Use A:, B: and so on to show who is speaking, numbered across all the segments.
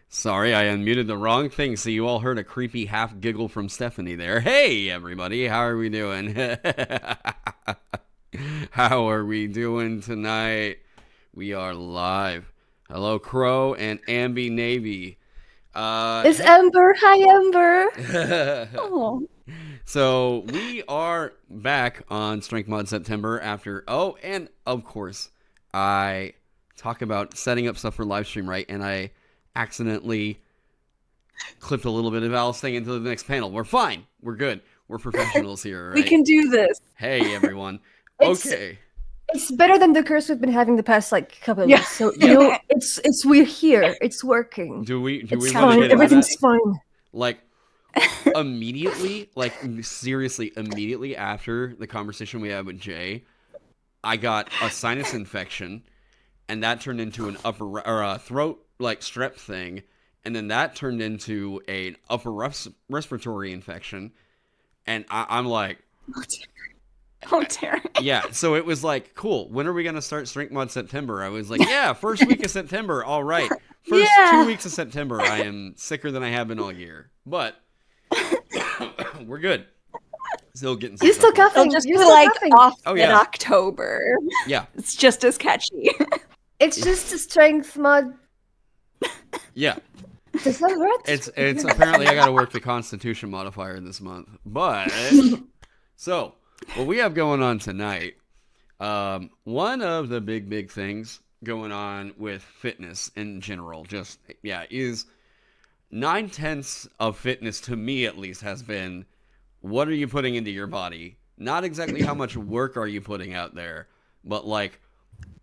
A: Sorry, I unmuted the wrong thing, so you all heard a creepy half giggle from Stephanie there. Hey, everybody, how are we doing? How are we doing tonight? We are live. Hello, Crow and Ambi Navy.
B: It's Ember. Hi, Ember.
C: Oh.
A: So we are back on Strength Mod September after. Oh, and of course, I talk about setting up stuff for live stream, right? And I accidentally clipped a little bit of Alice thing into the next panel. We're fine. We're good. We're professionals here, right?
B: We can do this.
A: Hey, everyone.
B: It's-
A: Okay.
B: It's better than the curse we've been having the past couple of weeks. So it's we're here. It's working.
A: Do we
B: It's
A: want to
B: fine.
A: get into
B: Everything's
A: that?
B: fine.
A: Like immediately, seriously, immediately after the conversation we had with Jay, I got a sinus infection, and that turned into an upper or a throat strep thing, and then that turned into an upper respiratory infection, and I'm like,
C: Oh, Taron.
A: yeah. So it was like, cool. When are we gonna start Strength Mod September? I was like, yeah, first week of September. All right, first 2 weeks of September. I am sicker than I have been all year, but we're good. Still getting.
B: You're still
A: stuff
B: coughing.
C: It'll just
B: You're
C: be
B: still coughing.
C: off
A: Oh,
C: in
A: yeah.
C: October.
A: Yeah.
C: It's just as catchy.
B: It's just a strength mod.
A: Yeah.
B: Does that work?
A: It's apparently I got to work the Constitution modifier this month, but so what we have going on tonight. One of the big things going on with fitness in general, is 9/10 of fitness to me at least has been, what are you putting into your body? Not exactly how much work are you putting out there, but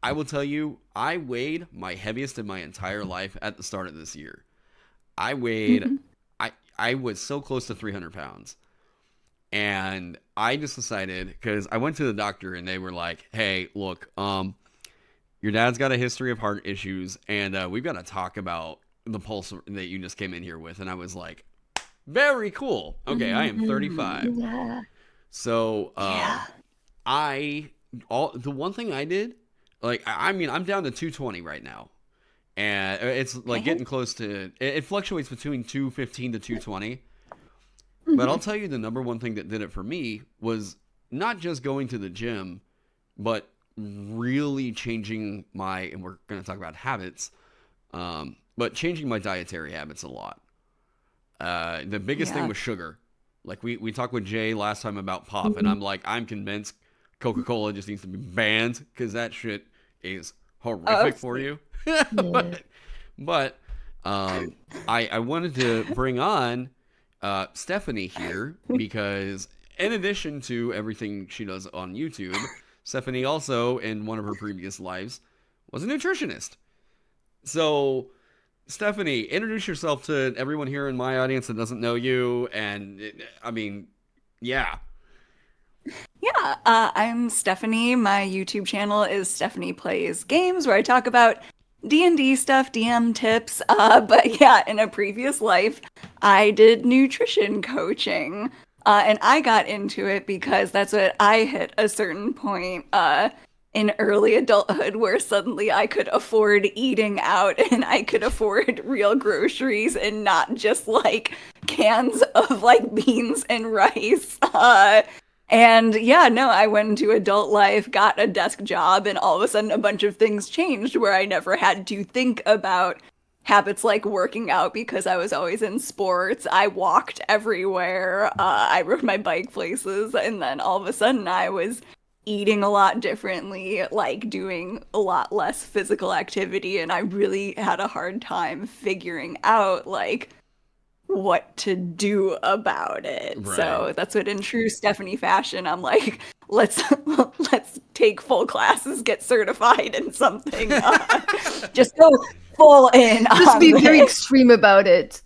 A: I will tell you, I weighed my heaviest in my entire life at the start of this year. I weighed, I was so close to 300 pounds. And I just decided, because I went to the doctor and they were like, hey, look, your dad's got a history of heart issues, and we've got to talk about the pulse that you just came in here with. And I was like, very cool. Okay, I am 35.
B: Yeah.
A: So the one thing I did, I'm down to 220 right now. And it's getting close to, it fluctuates between 215 to 220. But I'll tell you, the number one thing that did it for me was not just going to the gym, but really changing and we're going to talk about habits, but changing my dietary habits a lot. The biggest thing was sugar. We talked with Jay last time about pop, and I'm convinced Coca-Cola just needs to be banned because that shit is horrific for you. But I wanted to bring on Stephanie here because in addition to everything she does on YouTube, Stephanie also, in one of her previous lives, was a nutritionist. So, Stephanie, introduce yourself to everyone here in my audience that doesn't know you. And yeah.
C: Yeah, I'm Stephanie. My YouTube channel is Stephanie Plays Games, where I talk about D&D stuff, DM tips. But yeah, in a previous life, I did nutrition coaching. And I got into it because that's what I hit a certain point in early adulthood where suddenly I could afford eating out and I could afford real groceries and not just cans of beans and rice. And yeah, no, I went into adult life, got a desk job, and all of a sudden a bunch of things changed where I never had to think about habits like working out because I was always in sports. I walked everywhere. I rode my bike places. And then all of a sudden I was eating a lot differently, doing a lot less physical activity. And I really had a hard time figuring out what to do about it.
A: Right.
C: So that's what, in true Stephanie fashion, I'm like, let's take full classes, get certified in something, just go full in.
B: Just be very extreme about it.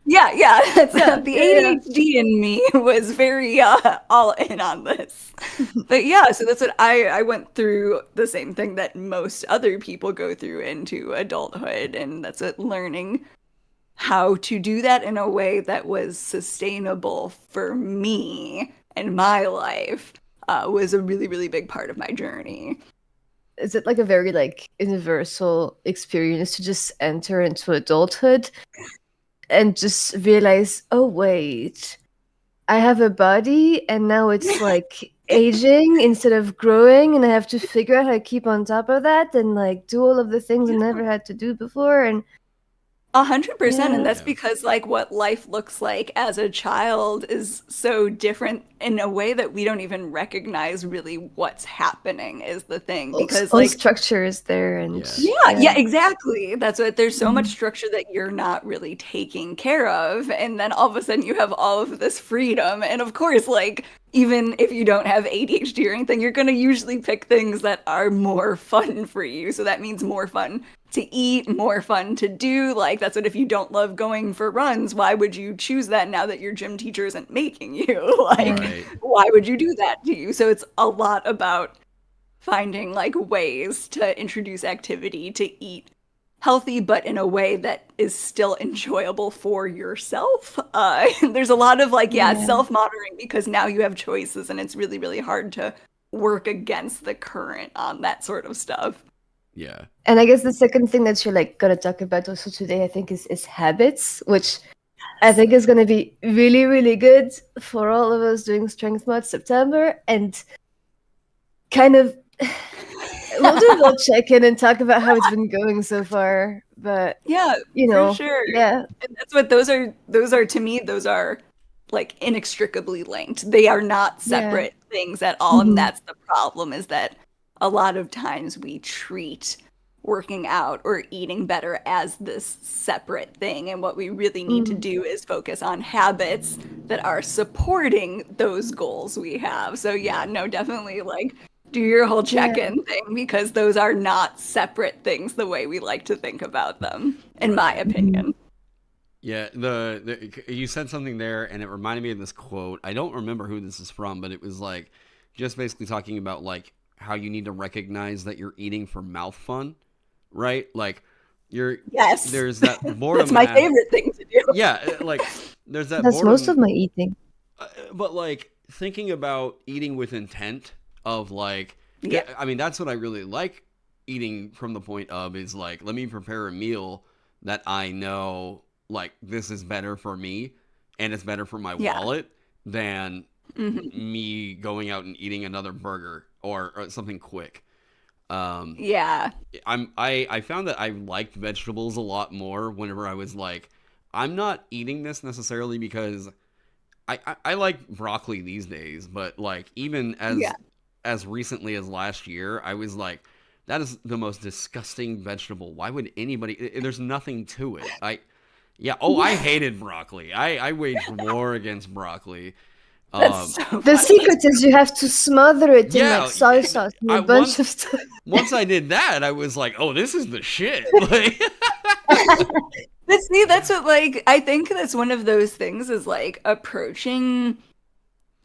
C: Yeah. The ADHD in me was very all in on this. But yeah, so that's what I went through, the same thing that most other people go through into adulthood, and that's what learning how to do that in a way that was sustainable for me and my life was a really, really big part of my journey.
B: is it like a very like universal experience to just enter into adulthood and just realize, oh wait, I have a body and now it's like aging instead of growing, and I have to figure out how to keep on top of that and like do all of the things I never had to do before. And
C: 100%, and that's
A: Yeah.
C: because like what life looks like as a child is so different in a way that we don't even recognize really what's happening is the thing. Because
B: all
C: like
B: structure is there, and
C: yeah, exactly. That's what there's so much structure that you're not really taking care of. And then all of a sudden you have all of this freedom. And of course, like, even if you don't have ADHD or anything, you're going to usually pick things that are more fun for you. So that means more fun to eat, more fun to do. Like, that's what if you don't love going for runs, why would you choose that now that your gym teacher isn't making you? Like,
A: Right.
C: why would you do that to you? So it's a lot about finding like ways to introduce activity to eat healthy, but in a way that is still enjoyable for yourself. There's a lot of like, self-monitoring because now you have choices and it's really, really hard to work against the current on that sort of stuff.
A: Yeah.
B: And I guess the second thing that you're like gonna talk about also today, I think, is habits, which I think is gonna be really, really good for all of us doing Strength Mod September. And kind of we'll do a little check-in and talk about how it's been going so far. But
C: yeah,
B: you know,
C: for sure.
B: yeah.
C: And that's what those are to me, those are like inextricably linked. They are not separate things at all. And that's the problem, is that a lot of times we treat working out or eating better as this separate thing. And what we really need to do is focus on habits that are supporting those goals we have. So yeah, no, definitely like do your whole check-in thing, because those are not separate things the way we like to think about them, in my opinion.
A: Yeah, the you said something there, and it reminded me of this quote. I don't remember who this is from, but it was like just basically talking about like how you need to recognize that you're eating for mouth fun, right? Like there's that boredom.
C: That's my favorite thing to do.
A: Yeah, like there's that.
B: That's
A: boredom,
B: most of my eating.
A: but like thinking about eating with intent of like,
C: Yeah.
A: I mean, that's what I really like eating from the point of is like, let me prepare a meal that I know like this is better for me and it's better for my wallet than me going out and eating another burger or something quick. I found that I liked vegetables a lot more whenever I was like, I'm not eating this necessarily because I like broccoli these days, but like even as recently as last year, I was like, that is the most disgusting vegetable. Why would anybody? There's nothing to it. I hated broccoli. I waged war against broccoli.
C: That's so
B: The
C: funny.
B: secret is you have to smother it in like soy sauce and a bunch of stuff.
A: Once I did that, I was like, oh, this is the shit. Like,
C: But see, that's what, like, I think that's one of those things is like approaching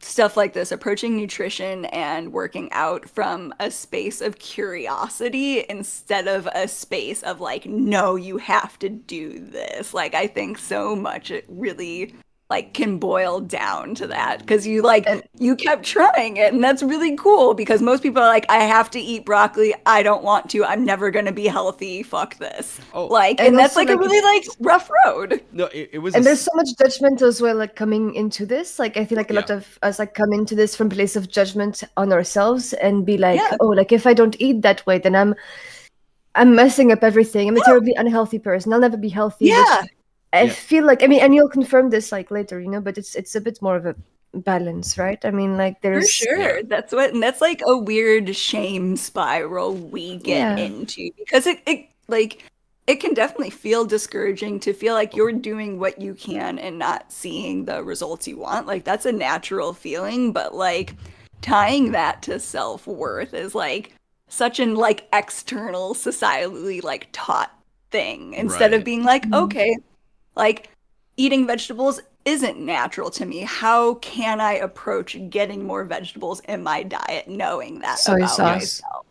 C: stuff like this, approaching nutrition and working out from a space of curiosity instead of a space of like, no, you have to do this. Like, I think so much it really like can boil down to that, because you like you kept trying it, and that's really cool, because most people are like, I have to eat broccoli, I don't want to, I'm never gonna be healthy, fuck this. And that's like a really like rough road.
A: No, it was,
B: and there's so much judgment as well, like coming into this. Like I feel like a lot of us like come into this from place of judgment on ourselves and be like, oh, like if I don't eat that way, then I'm messing up everything. I'm a terribly unhealthy person. I'll never be healthy. I feel like, I mean, and you'll confirm this like later, you know, but it's a bit more of a balance, right? I mean, like there's
C: for sure that's like a weird shame spiral we get into, because it can definitely feel discouraging to feel like you're doing what you can and not seeing the results you want. Like that's a natural feeling, but like tying that to self-worth is like such an like external societally like taught thing, instead of being like, okay, like eating vegetables isn't natural to me. How can I approach getting more vegetables in my diet knowing that
B: soy
C: about
B: sauce.
C: myself?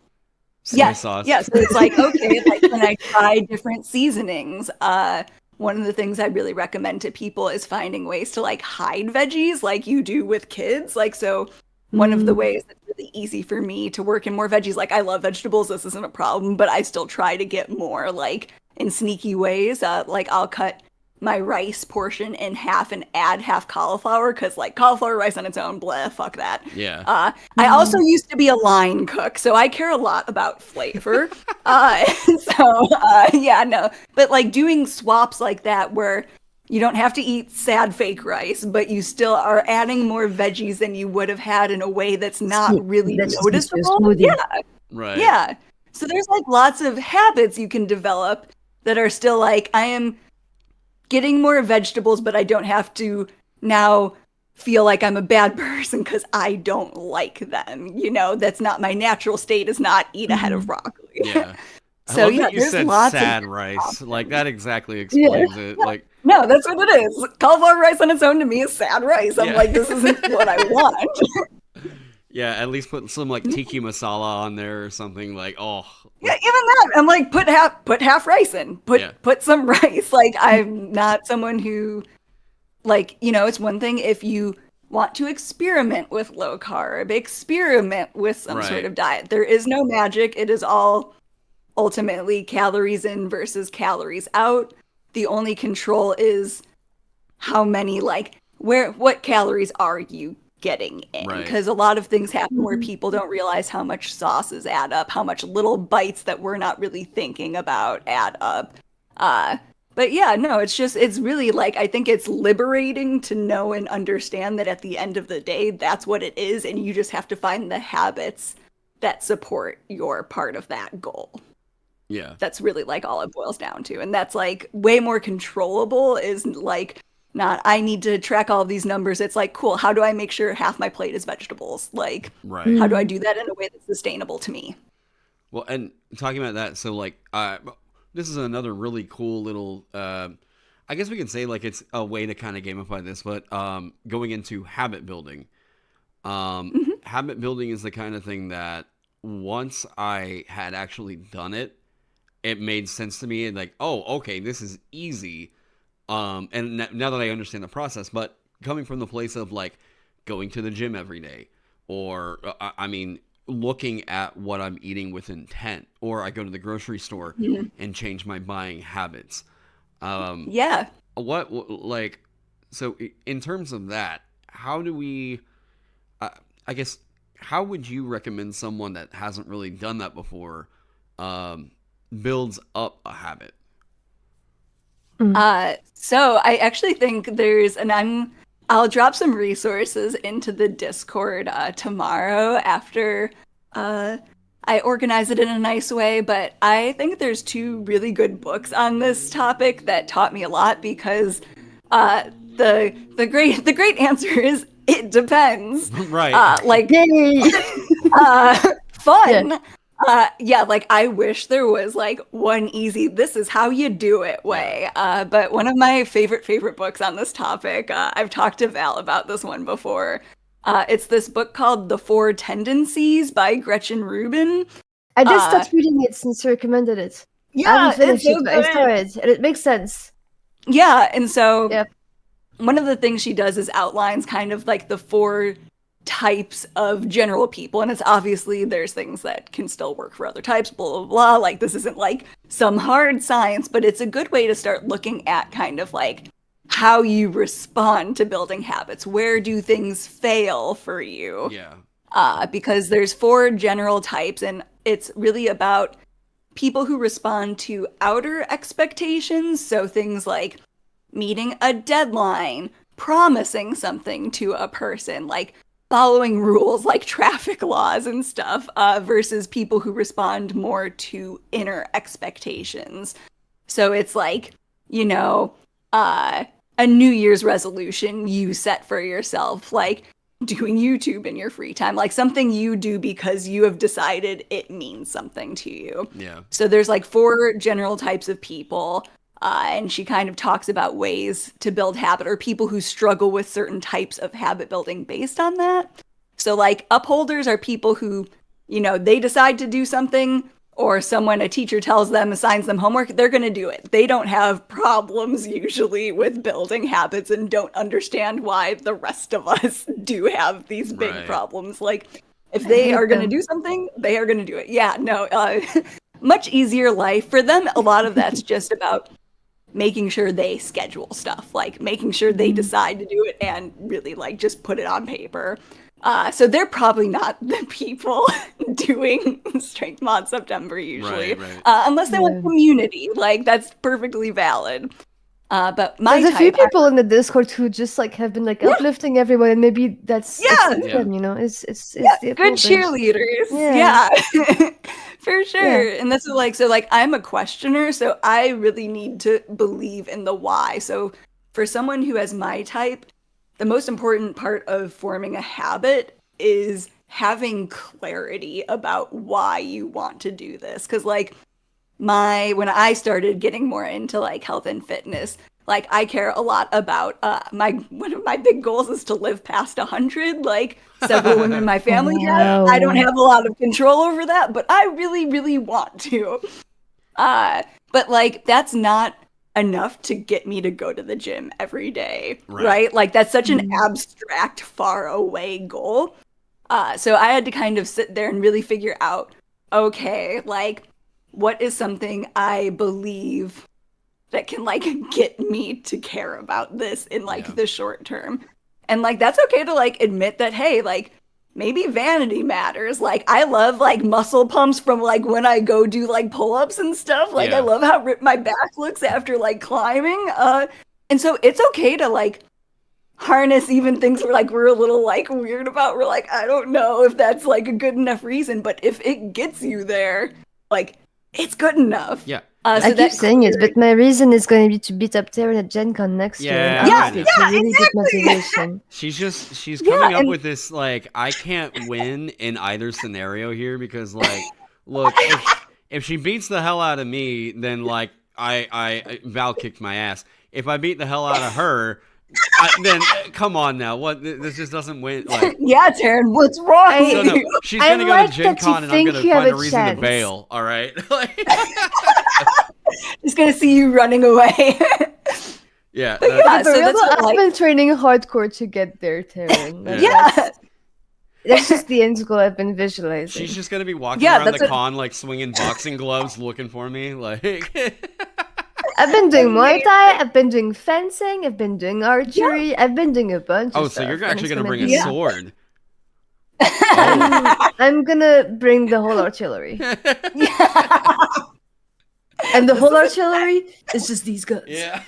A: Soy sauce.
C: Yes. So it's like, okay, like can I try different seasonings? One of the things I really recommend to people is finding ways to like hide veggies like you do with kids. Like, so one of the ways that's really easy for me to work in more veggies. Like, I love vegetables, this isn't a problem, but I still try to get more, like, in sneaky ways. Like, I'll cut my rice portion in half and add half cauliflower, because, like, cauliflower rice on its own, blah, fuck that.
A: Yeah.
C: I also used to be a line cook, so I care a lot about flavor. Yeah, no. But, like, doing swaps like that where you don't have to eat sad fake rice, but you still are adding more veggies than you would have had in a way that's not really noticeable. Yeah.
A: Right.
C: Yeah. So there's like lots of habits you can develop that are still like, I am getting more vegetables, but I don't have to now feel like I'm a bad person because I don't like them. You know, that's not my natural state, is not eat a head of broccoli.
A: Yeah.
C: So
A: I love
C: yeah,
A: that you
C: there's
A: said
C: lots
A: sad
C: of
A: rice. Like, that exactly explains it. Like,
C: no, that's what it is. Cauliflower rice on its own to me is sad rice. I'm
A: Yeah.
C: like, this isn't what I want.
A: yeah, at least put some like tiki masala on there or something. Like, oh,
C: Yeah, even that. I'm like, put half rice in. Put some rice. Like, I'm not someone who, like, you know, it's one thing if you want to experiment with low carb, experiment with some sort of diet. There is no magic. It is all ultimately calories in versus calories out. The only control is how many, like, what calories are you getting in? Because a lot of things happen where people don't realize how much sauces add up, how much little bites that we're not really thinking about add up. But yeah, no, it's really like, I think it's liberating to know and understand that at the end of the day, that's what it is. And you just have to find the habits that support your part of that goal.
A: yeah.
C: That's really like all it boils down to. And that's like way more controllable, is like not, I need to track all of these numbers. It's like, cool, how do I make sure half my plate is vegetables? Like, how do I do that in a way that's sustainable to me?
A: Well, and talking about that, so like, this is another really cool little, I guess we can say like it's a way to kind of gamify this, but going into habit building. Habit building is the kind of thing that once I had actually done it, it made sense to me, and like, oh, okay, this is easy. And now that I understand the process, but coming from the place of like going to the gym every day, or I mean, looking at what I'm eating with intent, or I go to the grocery store and change my buying habits. What like, so in terms of that, how do we, I guess, how would you recommend someone that hasn't really done that before builds up a habit?
C: So I actually think I'll drop some resources into the Discord tomorrow after I organize it in a nice way, but I think there's 2 really good books on this topic that taught me a lot, because the great answer is it depends.
A: Right.
C: Like fun. Yeah, like I wish there was like one easy, this is how you do it way. But one of my favorite books on this topic, I've talked to Val about this one before. It's this book called The 4 Tendencies by Gretchen Rubin.
B: I just stopped reading it since you recommended it.
C: Yeah,
B: I haven't finished
C: it's so
B: it, but I started, and it makes sense.
C: Yeah, and so one of the things she does is outlines kind of like the 4 types of general people, and it's obviously there's things that can still work for other types, blah blah blah, like this isn't like some hard science, but it's a good way to start looking at kind of like how you respond to building habits. Where do things fail for you? Because there's 4 general types, and it's really about people who respond to outer expectations, so things like meeting a deadline, promising something to a person, like following rules like traffic laws and stuff, versus people who respond more to inner expectations. So it's like, you know, a New Year's resolution you set for yourself, like doing YouTube in your free time, like something you do because you have decided it means something to you.
A: Yeah.
C: So there's like 4 general types of people. And she kind of talks about ways to build habit, or people who struggle with certain types of habit building based on that. So like upholders are people who, you know, they decide to do something, or a teacher tells them, assigns them homework, they're going to do it. They don't have problems usually with building habits and don't understand why the rest of us do have these big problems. Like, if they are going to do something, they are going to do it. Yeah, no, much easier life for them. A lot of that's just about making sure they schedule stuff, like making sure they decide to do it and really like just put it on paper. So they're probably not the people doing Strength Mod September usually, unless they want community. Like, that's perfectly valid. But there's
B: a few people in the Discord who just like have been like uplifting everyone, and maybe that's them, you know. It's
C: good cheerleaders. Yeah. For sure. And that's like, so like I'm a questioner, so I really need to believe in the why. So for someone who has my type, the most important part of forming a habit is having clarity about why you want to do this. Because like when I started getting more into like health and fitness, like I care a lot about one of my big goals is to live past 100. Like several women in my family have. I don't have a lot of control over that, but I really, really want to. But like that's not enough to get me to go to the gym every day, right? Like that's such an abstract, far away goal. So I had to kind of sit there and really figure out, okay, like what is something I believe that can like get me to care about this in like the short term. And like that's okay to like admit that, hey, like maybe vanity matters. Like I love like muscle pumps from like when I go do like pull-ups and stuff. Like I love how ripped my back looks after like climbing. And so it's okay to like harness even things we're a little like weird about. We're like, I don't know if that's like a good enough reason, but if it gets you there, like it's good enough.
A: Yeah.
B: I keep saying it, but my reason is going to be to beat up Taron at Gen Con next year. It's a really good motivation.
A: She's coming up with this, like, I can't win in either scenario here because, like, look, if she beats the hell out of me, then, like, I Val kicked my ass. If I beat the hell out of her, then come on now, what? This just doesn't win. Like,
C: yeah, Taron, what's wrong?
A: So no, she's gonna go to Gen Con, and I'm gonna find a reason to bail. All right,
B: just gonna see you running away.
A: Yeah,
B: I've been training hardcore to get there, Taron. That's just the end goal I've been visualizing.
A: She's just gonna be walking around the con, like swinging boxing gloves, looking for me, like.
B: I've been doing Muay Thai, I've been doing fencing, I've been doing archery, I've been doing a bunch of stuff.
A: So you're actually going to bring a sword.
B: I'm going to bring the whole artillery. And the whole artillery is just these guns.
A: Yeah.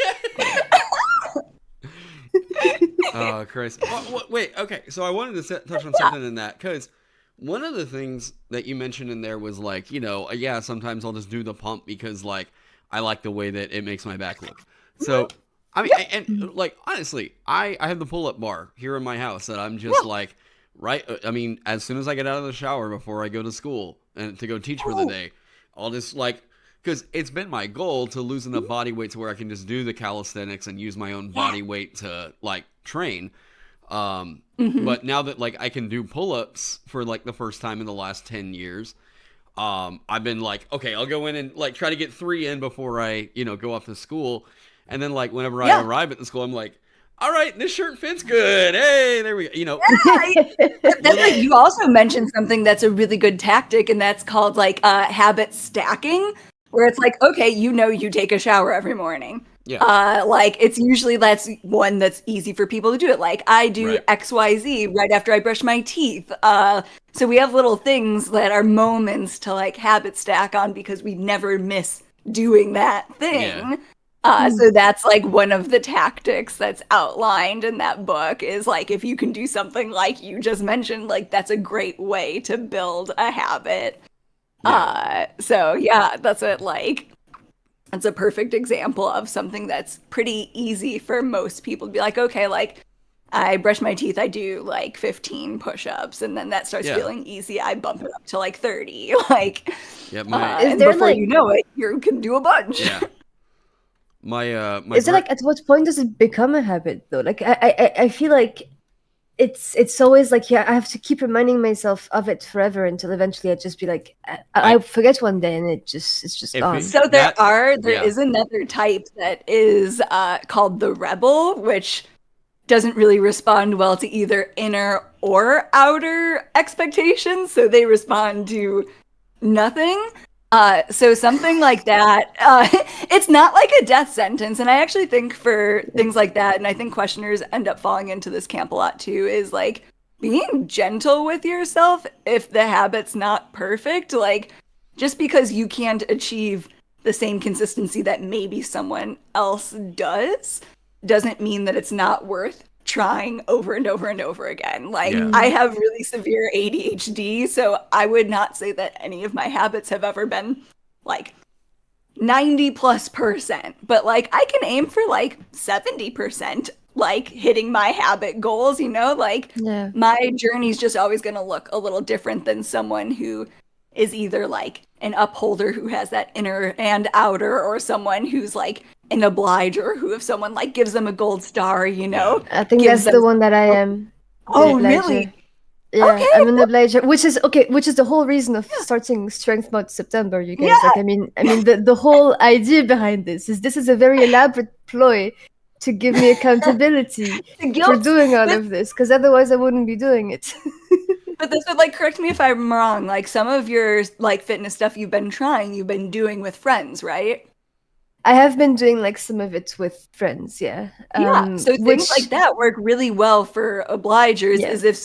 A: Oh, Christ. Wait, okay. So I wanted to touch on something in that, because one of the things that you mentioned in there was like, you know, sometimes I'll just do the pump because, like, I like the way that it makes my back look. So, I mean, and like, honestly, I have the pull-up bar here in my house that I'm just like, I mean, as soon as I get out of the shower before I go to school and to go teach for the day, I'll just like, because it's been my goal to lose enough body weight to where I can just do the calisthenics and use my own body weight to like train. But now that like I can do pull-ups for like the first time in the last 10 years, I've been like, okay, I'll go in and like try to get 3 in before I, go off to school. And then like whenever I arrive at the school, I'm like, all right, this shirt fits good. Hey, there we go.
C: That's like, you also mentioned something that's a really good tactic, and that's called like habit stacking, where it's like, okay, you take a shower every morning.
A: Yeah.
C: Like it's usually that's one that's easy for people to do it. Like I do XYZ right after I brush my teeth. So we have little things that are moments to like habit stack on because we never miss doing that thing. So that's like one of the tactics that's outlined in that book is like, if you can do something like you just mentioned, like that's a great way to build a habit. So yeah, that's what like, that's a perfect example of something that's pretty easy for most people to be like, okay, like I brush my teeth, I do like 15 push-ups, and then that starts feeling easy. I bump it up to like 30, like, and before you know it, you can do a bunch.
A: Yeah. My
B: is it like, at what point does it become a habit though? Like I feel like it's always like, yeah, I have to keep reminding myself of it forever until eventually I'd just be like, I forget one day and it's just gone.
C: So there is another type that is called the rebel, which doesn't really respond well to either inner or outer expectations. So they respond to nothing. So something like that, it's not like a death sentence. And I actually think for things like that, and I think questioners end up falling into this camp a lot too, is like being gentle with yourself if the habit's not perfect. Like, just because you can't achieve the same consistency that maybe someone else doesn't mean that it's not worth trying over and over and over again. Like, I have really severe ADHD, so I would not say that any of my habits have ever been like 90+%, but like I can aim for like 70%, like hitting my habit goals, you know, like my journey's just always going to look a little different than someone who is either like an upholder who has that inner and outer, or someone who's like an obliger who, if someone like gives them a gold star, you know.
B: I think that's the one that I am.
C: Oh, really?
B: Yeah,
C: okay.
B: I'm an obliger, which is the whole reason of starting Strength Mode September, you guys. Like, I mean, the whole idea behind this is a very elaborate ploy to give me accountability for doing all of this, because otherwise I wouldn't be doing it.
C: But this would, like, correct me if I'm wrong, like some of your like fitness stuff you've been doing with friends, right?
B: I have been doing like some of it with friends, yeah.
C: So things like that work really well for obligers. Is if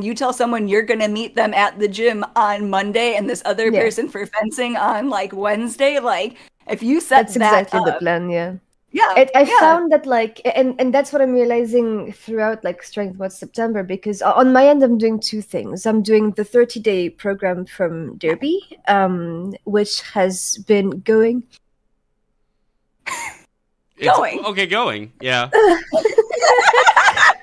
C: you tell someone you're gonna meet them at the gym on Monday and this other person for fencing on like Wednesday, like if you set
B: that's exactly the plan, I found that like, and that's what I'm realizing throughout like Strength Mode September, because on my end I'm doing two things. I'm doing the 30-day program from Derby, which has been going.
A: Going, yeah.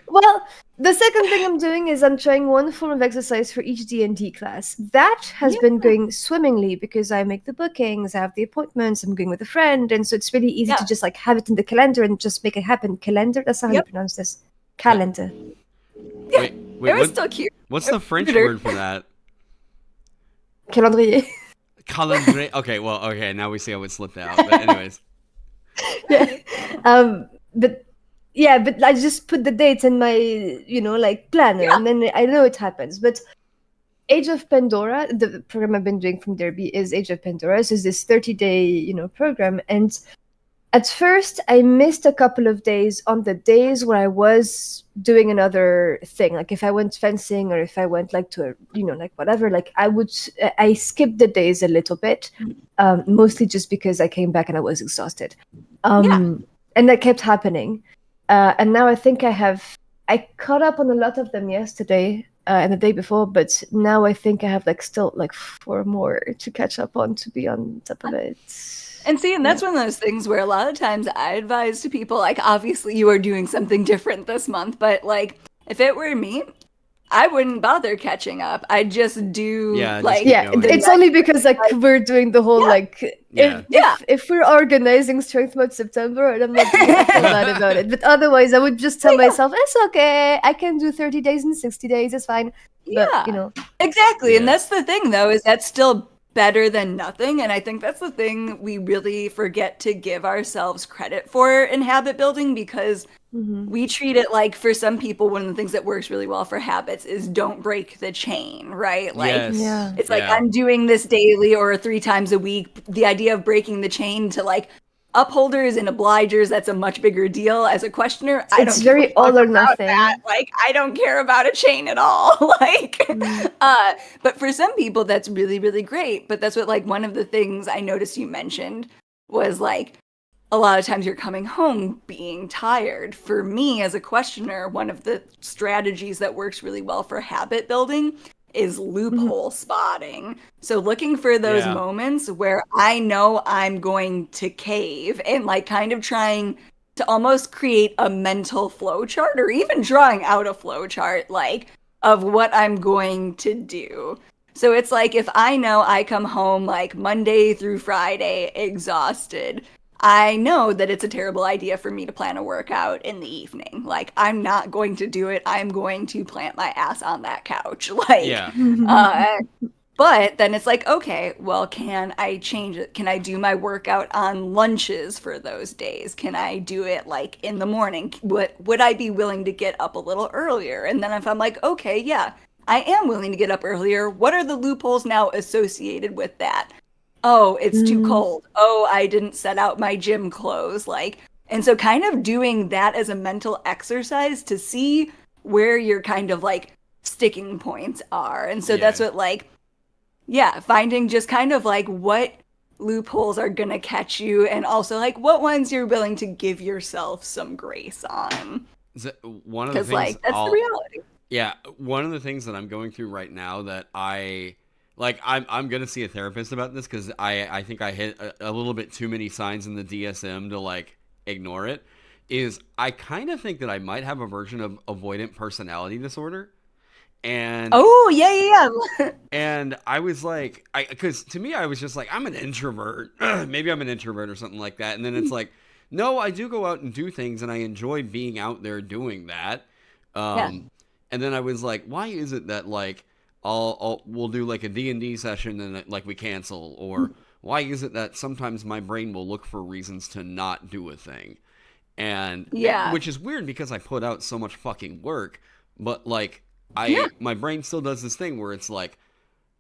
B: Well, the second thing I'm doing is I'm trying one form of exercise for each D&D class. That has been going swimmingly because I make the bookings, I have the appointments, I'm going with a friend, and so it's really easy to just like have it in the calendar and just make it happen. Calendar? That's how you pronounce this. Calendar.
C: Yeah. Wait, it was still cute.
A: What's the French word for that?
B: Calendrier.
A: Calendrier. Okay, now we see how it slipped out. But anyways.
B: But I just put the dates in my, like planner, and then I know it happens. But Age of Pandora, the program I've been doing from Derby is Age of Pandora. So it's this 30-day, program. And at first, I missed a couple of days on the days where I was doing another thing. Like if I went fencing or if I went like to a, like whatever, like I skipped the days a little bit, mostly just because I came back and I was exhausted. And that kept happening. And now I think I caught up on a lot of them yesterday and the day before, but now I think I have like still like 4 more to catch up on to be on top of it.
C: And see, and that's one of those things where a lot of times I advise to people, like, obviously you are doing something different this month, but like, if it were me, I wouldn't bother catching up. I'd just do
B: it's only because like we're doing the whole if we're organizing Strength Mode September, and I'm not doing a lot about it. But otherwise I would just tell myself, it's okay, I can do 30 days and 60 days, it's fine. But,
C: exactly. Yeah. And that's the thing though, is that's still better than nothing. And I think that's the thing we really forget to give ourselves credit for in habit building, because we treat it like, for some people, one of the things that works really well for habits is don't break the chain, right? Like, it's like, I'm doing this daily or 3 times a week. The idea of breaking the chain to like upholders and obligers, that's a much bigger deal. As a questioner,
B: it's very all or nothing.
C: Like, I don't care about a chain at all. Like, but for some people, that's really, really great. But that's what, like, one of the things I noticed you mentioned was like, a lot of times you're coming home being tired. For me, as a questioner, one of the strategies that works really well for habit building is loophole spotting. So looking for those moments where I know I'm going to cave, and like kind of trying to almost create a mental flow chart, or even drawing out a flow chart, like, of what I'm going to do. So it's like, if I know I come home like Monday through Friday exhausted, I know that it's a terrible idea for me to plan a workout in the evening. Like, I'm not going to do it. I'm going to plant my ass on that couch. Like,
A: Yeah.
C: but then it's like, okay, well, can I change it? Can I do my workout on lunches for those days? Can I do it like in the morning? Would I be willing to get up a little earlier? And then if I'm like, okay, yeah, I am willing to get up earlier, what are the loopholes now associated with that? Oh, it's too cold. Oh, I didn't set out my gym clothes. Like, and so kind of doing that as a mental exercise to see where your kind of like sticking points are. And so that's what like, yeah, finding just kind of like what loopholes are gonna catch you, and also like what ones you're willing to give yourself some grace on.
A: One of the things,
C: like that's the reality.
A: Yeah, one of the things that I'm going through right now that I'm gonna see a therapist about this, because I think I hit a little bit too many signs in the DSM to like ignore it. Is I kind of think that I might have a version of avoidant personality disorder. And
C: yeah.
A: And I was like, because to me, I was just like, I'm an introvert. Maybe I'm an introvert or something like that. And then it's like, no, I do go out and do things, and I enjoy being out there doing that. And then I was like, why is it that like we'll do like a D&D session and like we cancel? Or why is it that sometimes my brain will look for reasons to not do a thing? And which is weird because I put out so much fucking work, but like my brain still does this thing where it's like,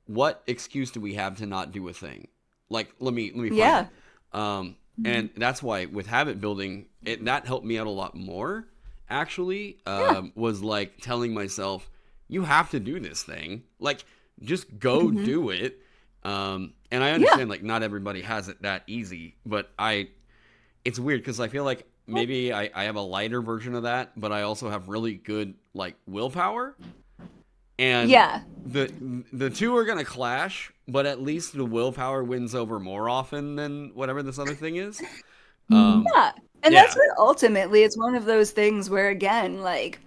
A: what excuse do we have to not do a thing? Like, let me find it. And that's why with habit building, that helped me out a lot more, actually, was like telling myself, you have to do this thing. Like, just go do it. And I understand, like, not everybody has it that easy, but it's weird because I feel like maybe I have a lighter version of that, but I also have really good, like, willpower. And the two are going to clash, but at least the willpower wins over more often than whatever this other thing is.
C: And that's what ultimately, it's one of those things where, again, like,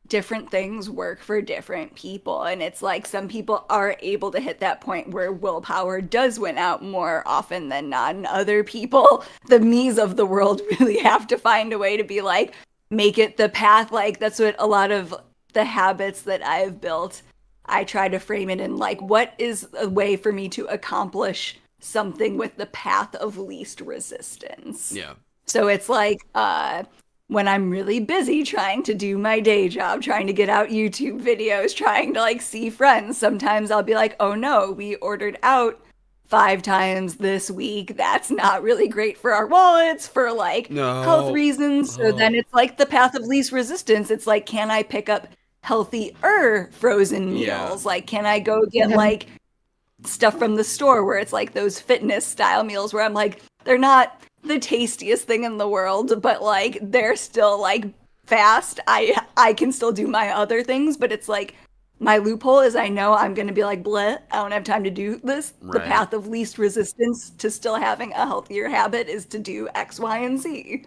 C: different things work for different people. And it's like some people are able to hit that point where willpower does win out more often than not. And other people, the me's of the world, really have to find a way to be like, make it the path. Like, that's what a lot of the habits that I've built, I try to frame it in like, what is a way for me to accomplish something with the path of least resistance?
A: Yeah.
C: So it's like, when I'm really busy trying to do my day job, trying to get out YouTube videos, trying to like see friends, sometimes I'll be like, oh no, we ordered out 5 times this week. That's not really great for our wallets, for like health reasons. So then it's like the path of least resistance. It's like, can I pick up healthier frozen meals? Like, can I go get like stuff from the store where it's like those fitness style meals where I'm like, they're not the tastiest thing in the world, but like they're still like fast. I can still do my other things, but it's like my loophole is I know I'm going to be like, bleh, I don't have time to do this. Right. The path of least resistance to still having a healthier habit is to do X, Y, and Z.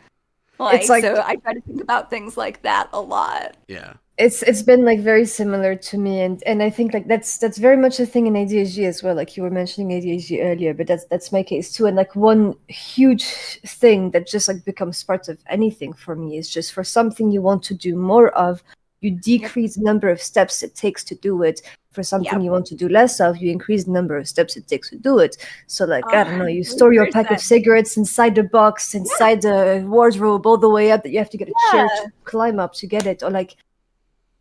C: Like, so I try to think about things like that a lot.
A: Yeah.
B: It's been like very similar to me, and I think like that's very much a thing in ADHD as well. Like you were mentioning ADHD earlier, but that's my case too. And like one huge thing that just like becomes part of anything for me is just for something you want to do more of, you decrease the number of steps it takes to do it. For something you want to do less of, you increase the number of steps it takes to do it. So like, I don't know, you store your pack of cigarettes inside the box, inside the wardrobe, all the way up that you have to get a chair to climb up to get it. Or like,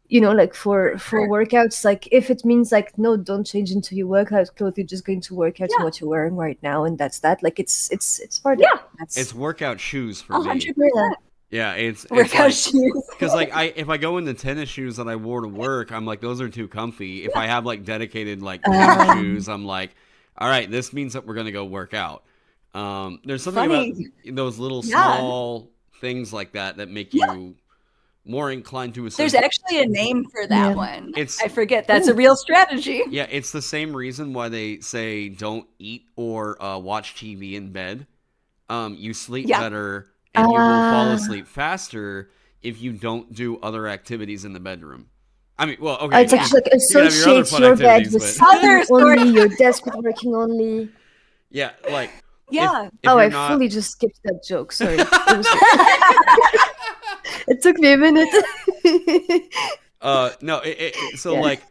B: you know, like for workouts, like if it means like, no, don't change into your workout clothes, you're just going to work out in what you're wearing right now, and that's that. Like it's part of it.
A: It's workout shoes for 100%.
B: Me.
A: Yeah, it's
C: workout shoes.
A: Because like if I go in the tennis shoes that I wore to work, I'm like, those are too comfy. If I have like dedicated like tennis shoes, I'm like, all right, this means that we're gonna go work out. There's something about those little small things like that make you more inclined to a.
C: There's actually a name for that one. I forget. That's a real strategy.
A: Yeah, it's the same reason why they say don't eat or watch TV in bed. You sleep better. And you will fall asleep faster if you don't do other activities in the bedroom. I mean, well, okay.
B: It's actually like associate your bed with sleeping only, your desk with working only.
A: Yeah, like
C: Yeah.
A: if
B: I
A: you're not,
B: fully just skipped that joke. Sorry. It took me a minute.
A: no, so
B: Yeah.
A: like,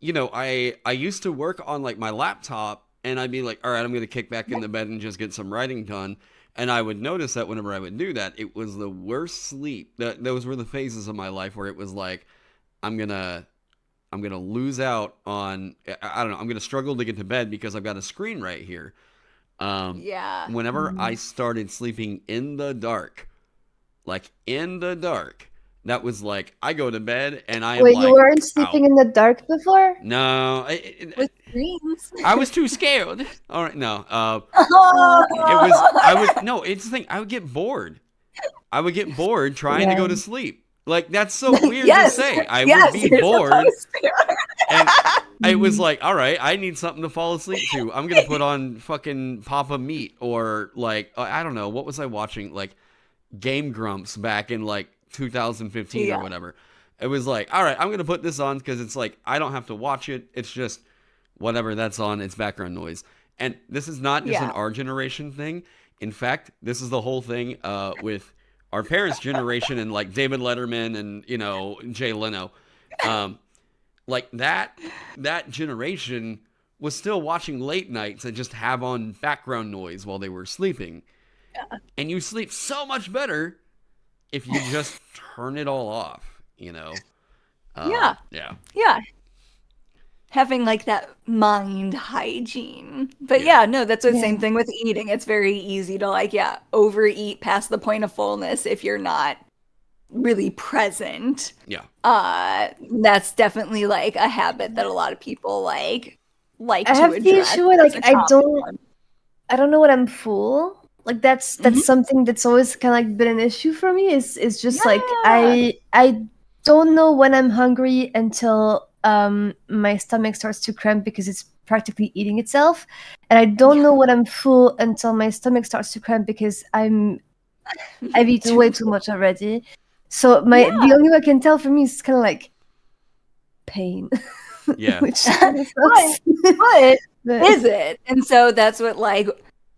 A: you know, I used to work on like my laptop, and I'd be like, all right, I'm gonna kick back in the bed and just get some writing done. And I would notice that whenever I would do that, it was the worst sleep. Those were the phases of my life where it was like, I'm gonna lose out on, I don't know, I'm gonna struggle to get to bed because I've got a screen right here.
C: Yeah.
A: Whenever I started sleeping in the dark, like in the dark, that was like, I go to bed and I am
B: Wait, you
A: like
B: weren't sleeping
A: out.
B: in the dark before?
A: No,
C: With dreams.
A: I was too scared. All right, no.
C: Oh.
A: No, it's the thing. I would get bored. I would get bored trying to go to
B: Yeah.
A: sleep. Like, that's so weird to
C: Yes.
A: say. I
C: Yes,
A: would be
C: you're
A: bored,
C: supposed to.
A: and it was like, all right, I need something to fall asleep to. I'm gonna put on fucking Papa Meat, or like, I don't know, what was I watching? Like Game Grumps back in like 2015
C: Yeah.
A: or whatever. It was like, all right, I'm gonna put this on because it's like I don't have to watch it. It's just whatever that's on. It's background noise. And this is not just an
C: Yeah.
A: our generation thing. In fact, this is the whole thing with our parents' generation and like David Letterman and, you know, Jay Leno. Like that generation was still watching late nights and just have on background noise while they were sleeping.
C: Yeah.
A: And you sleep so much better if you just turn it all off, you know?
C: Yeah.
A: Yeah.
C: Yeah. Having like that mind hygiene. But yeah, no, that's the same thing with eating. It's very easy to like, overeat past the point of fullness if you're not really present.
A: Yeah.
C: That's definitely like a habit that a lot of people like
B: I
C: to
B: have the
C: address.
B: issue where
C: That's
B: like
C: a common one.
B: I don't know when I'm full. Like that's something that's always kind of like been an issue for me. Is just like
C: Yeah.
B: I don't know when I'm hungry until my stomach starts to cramp because it's practically eating itself, and I don't know when I'm full until my stomach starts to cramp because I've eaten way too much already. So the only way I can tell for me is kind of like pain.
A: Yeah.
B: Which kinda sucks.
C: But is it? And so that's what like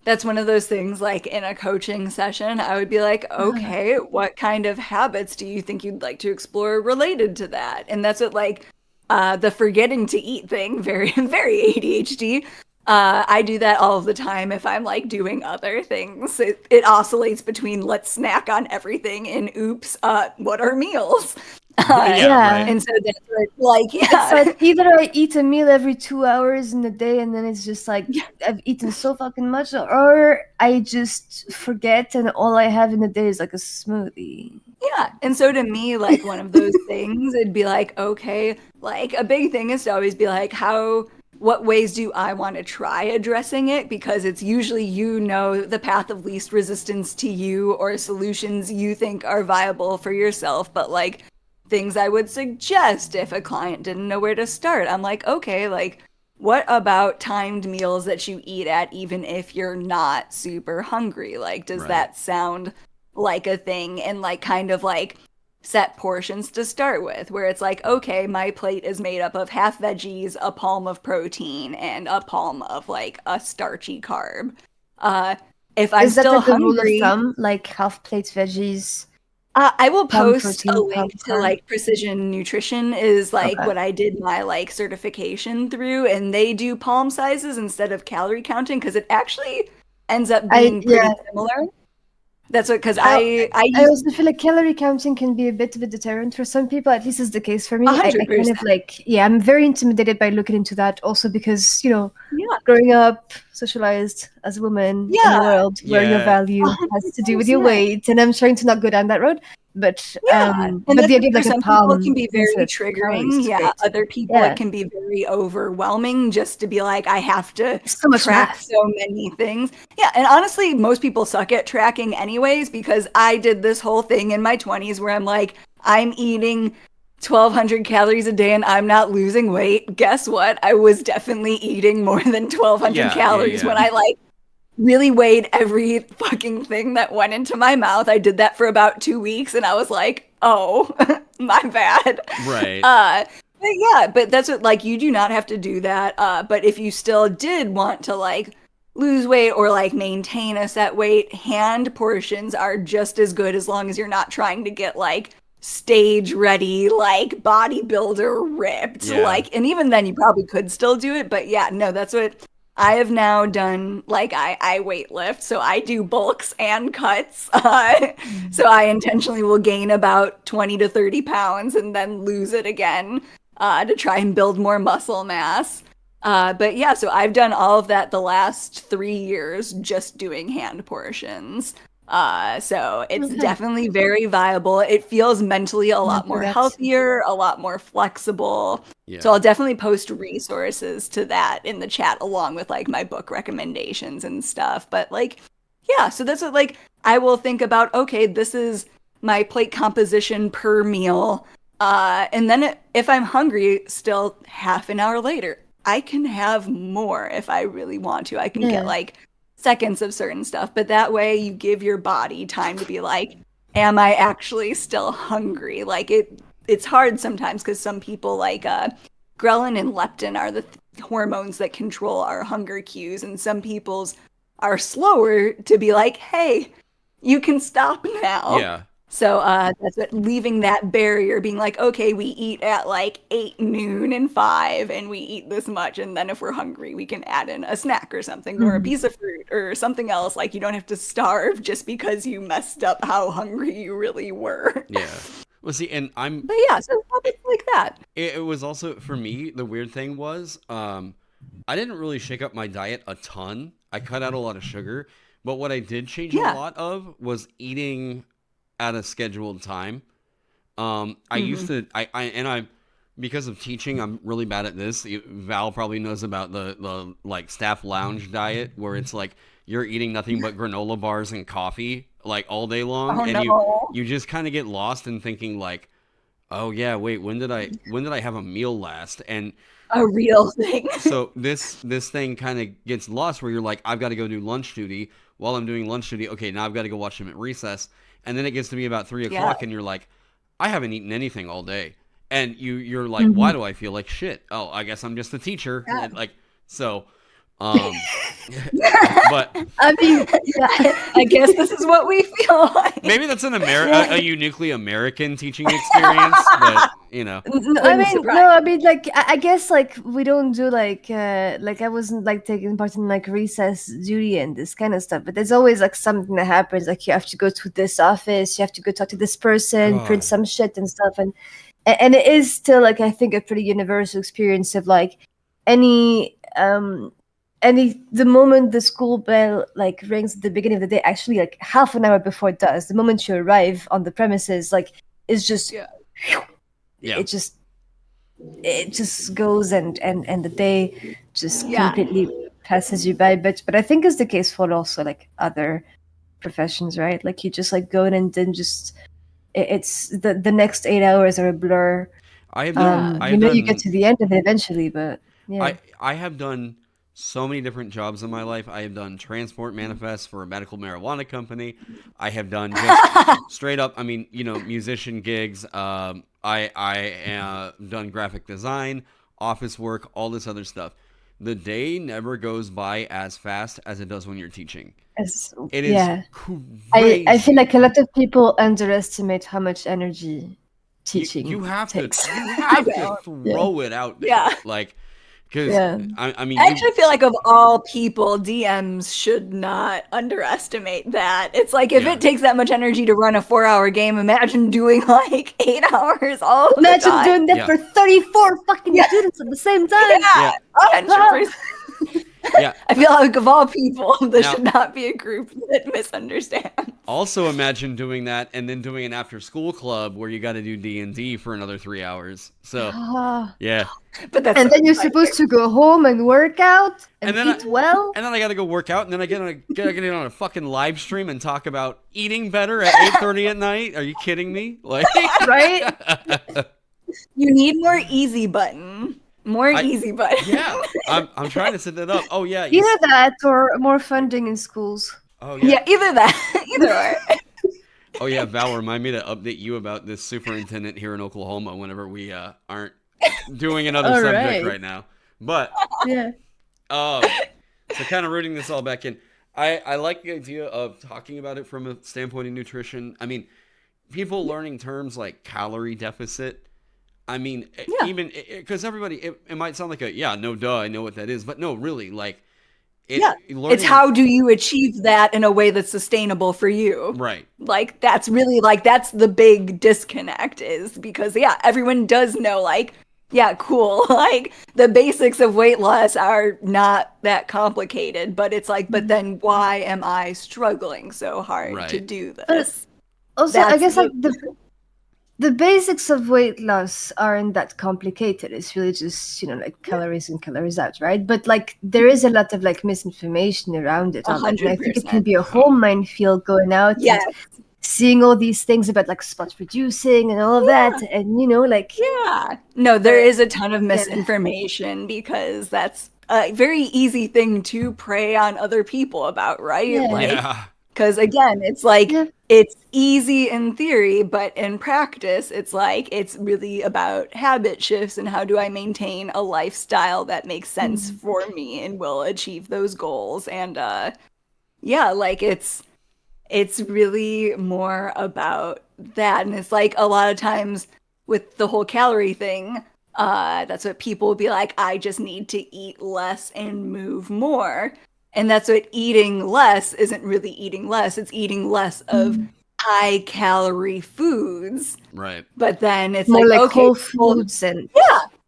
C: that's one of those things like in a coaching session, I would be like, okay, what kind of habits do you think you'd like to explore related to that? And that's what like the forgetting to eat thing, very, very ADHD. I do that all the time if I'm like doing other things. It oscillates between let's snack on everything and oops, what are meals?
A: Right.
C: And so that's like,
B: It's like either I eat a meal every 2 hours in a day and then it's just like I've eaten so fucking much, or I just forget and all I have in a day is like a smoothie.
C: Yeah. And so to me, like one of those things, it'd be like, okay, like a big thing is to always be like, what ways do I want to try addressing it? Because it's usually, you know, the path of least resistance to you or solutions you think are viable for yourself. But like things I would suggest if a client didn't know where to start, I'm like, okay, like what about timed meals that you eat at even if you're not super hungry? Like, does that sound like a thing? And like kind of like set portions to start with, where it's like, okay, my plate is made up of half veggies, a palm of protein, and a palm of like a starchy carb. If I'm
B: Is that
C: still
B: like a rule of
C: hungry,
B: thumb, like half plate veggies?
C: I will
B: Palm
C: post
B: protein,
C: a link
B: palm
C: to
B: carb?
C: like Precision Nutrition is like
B: Okay.
C: what I did my like certification through, and they do palm sizes instead of calorie counting because it actually ends up being pretty similar. That's what, because I
B: also feel like calorie counting can be a bit of a deterrent for some people. At least is the case for me. I kind
C: 100%.
B: of like, I'm very intimidated by looking into that. Also because, you know,
C: Yeah.
B: growing up socialized as a woman in a world where your value has to do with your
C: 100%.
B: weight, and I'm trying to not go down that road. But
C: and
B: but
C: that's
B: the idea of
C: for
B: like a
C: some people
B: palm
C: it can be very
B: instead of
C: triggering.
B: calories is
C: Yeah,
B: great.
C: other people it can be very overwhelming just to be like, I have to
B: So much
C: track
B: math.
C: so many things. Yeah, and honestly, most people suck at tracking anyways, because I did this whole thing in my 20s where I'm like, I'm eating 1,200 calories a day and I'm not losing weight. Guess what? I was definitely eating more than 1,200 calories when I like really weighed every fucking thing that went into my mouth. I did that for about 2 weeks and I was like, oh, my bad.
A: Right.
C: But that's what, like, you do not have to do that. But if you still did want to like lose weight or like maintain a set weight, hand portions are just as good as long as you're not trying to get like stage ready, like bodybuilder ripped.
A: Yeah.
C: Like, and even then you probably could still do it. But yeah, no, that's what I have now done. Like I weight lift, so I do bulks and cuts. So I intentionally will gain about 20 to 30 pounds and then lose it again to try and build more muscle mass. But yeah, so I've done all of that the last 3 years just doing hand portions. So it's definitely very viable. It feels mentally a lot more healthier, a lot more flexible.
A: Yeah.
C: So I'll definitely post resources to that in the chat along with like my book recommendations and stuff. But like, yeah, so that's what like I will think about, okay, this is my plate composition per meal. And then if I'm hungry still half an hour later, I can have more if I really want to. I can get like seconds of certain stuff, but that way you give your body time to be like, am I actually still hungry? Like it's hard sometimes because some people like ghrelin and leptin are the hormones that control our hunger cues, and some people's are slower to be like, hey, you can stop now.
A: Yeah.
C: So that's it, leaving that barrier, being like, okay, we eat at like 8, noon, and 5, and we eat this much. And then if we're hungry, we can add in a snack or something, or a piece of fruit or something else. Like, you don't have to starve just because you messed up how hungry you really were.
A: Yeah. Well, see, and
C: But yeah, so topics like that.
A: It was also, for me, the weird thing was, I didn't really shake up my diet a ton. I cut out a lot of sugar. But what I did change a lot of was eating at a scheduled time. I used to, because of teaching, I'm really bad at this. Val probably knows about the like staff lounge diet, where it's like you're eating nothing but granola bars and coffee like all day long, and you just kind of get lost in thinking like, oh yeah, wait, when did I have a meal last? And
C: a real thing.
A: So this thing kind of gets lost where you're like, I've got to go do lunch duty. While I'm doing lunch duty, okay, now I've got to go watch them at recess. And then it gets to be about 3 o'clock, and you're like, I haven't eaten anything all day. And you're like, why do I feel like shit? Oh, I guess I'm just a teacher.
B: Yeah.
A: And like, so, but
B: I mean,
C: I guess this is what we feel like.
A: maybe that's a uniquely American teaching experience. But you know,
B: I mean, like, I guess like we don't do like I wasn't like taking part in like recess duty and this kind of stuff. But there's always like something that happens. Like you have to go to this office, you have to go talk to this person, print some shit and stuff, and it is still like I think a pretty universal experience of like any the moment the school bell like rings at the beginning of the day, actually like half an hour before it does, the moment you arrive on the premises, like it's just it just goes and the day just completely passes you by. But I think it's the case for also like other professions, right? Like you just like go in and then just it's the next 8 hours are a blur. You get to the end of it eventually, but yeah.
A: I have done so many different jobs in my life. I have done transport manifests for a medical marijuana company. I have done just straight up, I mean, you know, musician gigs. I done graphic design, office work, all this other stuff. The day never goes by as fast as it does when you're teaching. It is crazy.
B: I feel like a lot of people underestimate how much energy teaching
A: you have
B: takes.
A: to throw it out there.
C: Yeah.
A: Like, because I mean,
C: I actually feel like of all people, DMs should not underestimate that. It's like if it takes that much energy to run a 4-hour game, imagine doing like 8 hours all the time.
B: Imagine doing that for 34 fucking students at the same time.
C: Yeah. 100%.
A: Yeah.
C: I feel like of all people, this should not be a group that misunderstands.
A: Also, imagine doing that and then doing an after-school club where you got to do D&D for another 3 hours. So, yeah.
C: But
B: and then you're supposed to go home and work out and
A: then
B: eat well.
A: And then I got to go work out, and then I get on a fucking live stream and talk about eating better at 8:30 at night. Are you kidding me? Like,
B: right?
C: You need more easy button. Easy button.
A: Yeah, I'm trying to set that up. Oh yeah,
B: either that or more funding in schools.
A: Oh yeah,
C: either that, either or.
A: Oh yeah, Val, remind me to update you about this superintendent here in Oklahoma whenever we aren't doing another subject right now. But So kind of rooting this all back in. I like the idea of talking about it from a standpoint of nutrition. I mean, people learning terms like calorie deficit. I mean, even because everybody, it might sound like no duh, I know what that is, but no, really, like,
C: it's how do you achieve that in a way that's sustainable for you,
A: right?
C: Like, that's really like that's the big disconnect, is because everyone does know, like, cool, like the basics of weight loss are not that complicated, but it's like, but then why am I struggling so hard to do this?
B: Also, I guess like the basics of weight loss aren't that complicated. It's really just, like calories in, calories out, right? But like there is a lot of like misinformation around it.
C: 100%.
B: And I think it can be a whole minefield going out and seeing all these things about like spot reducing and all of that. And
C: no, there is a ton of misinformation because that's a very easy thing to prey on other people about, right? Because again, it's like it's easy in theory, but in practice, it's like it's really about habit shifts and how do I maintain a lifestyle that makes sense for me and will achieve those goals. And like it's really more about that. And it's like a lot of times with the whole calorie thing, that's what people will be like, I just need to eat less and move more. And that's what eating less isn't really eating less. It's eating less of high calorie foods.
A: Right.
C: But then it's
B: more like
C: okay,
B: whole foods and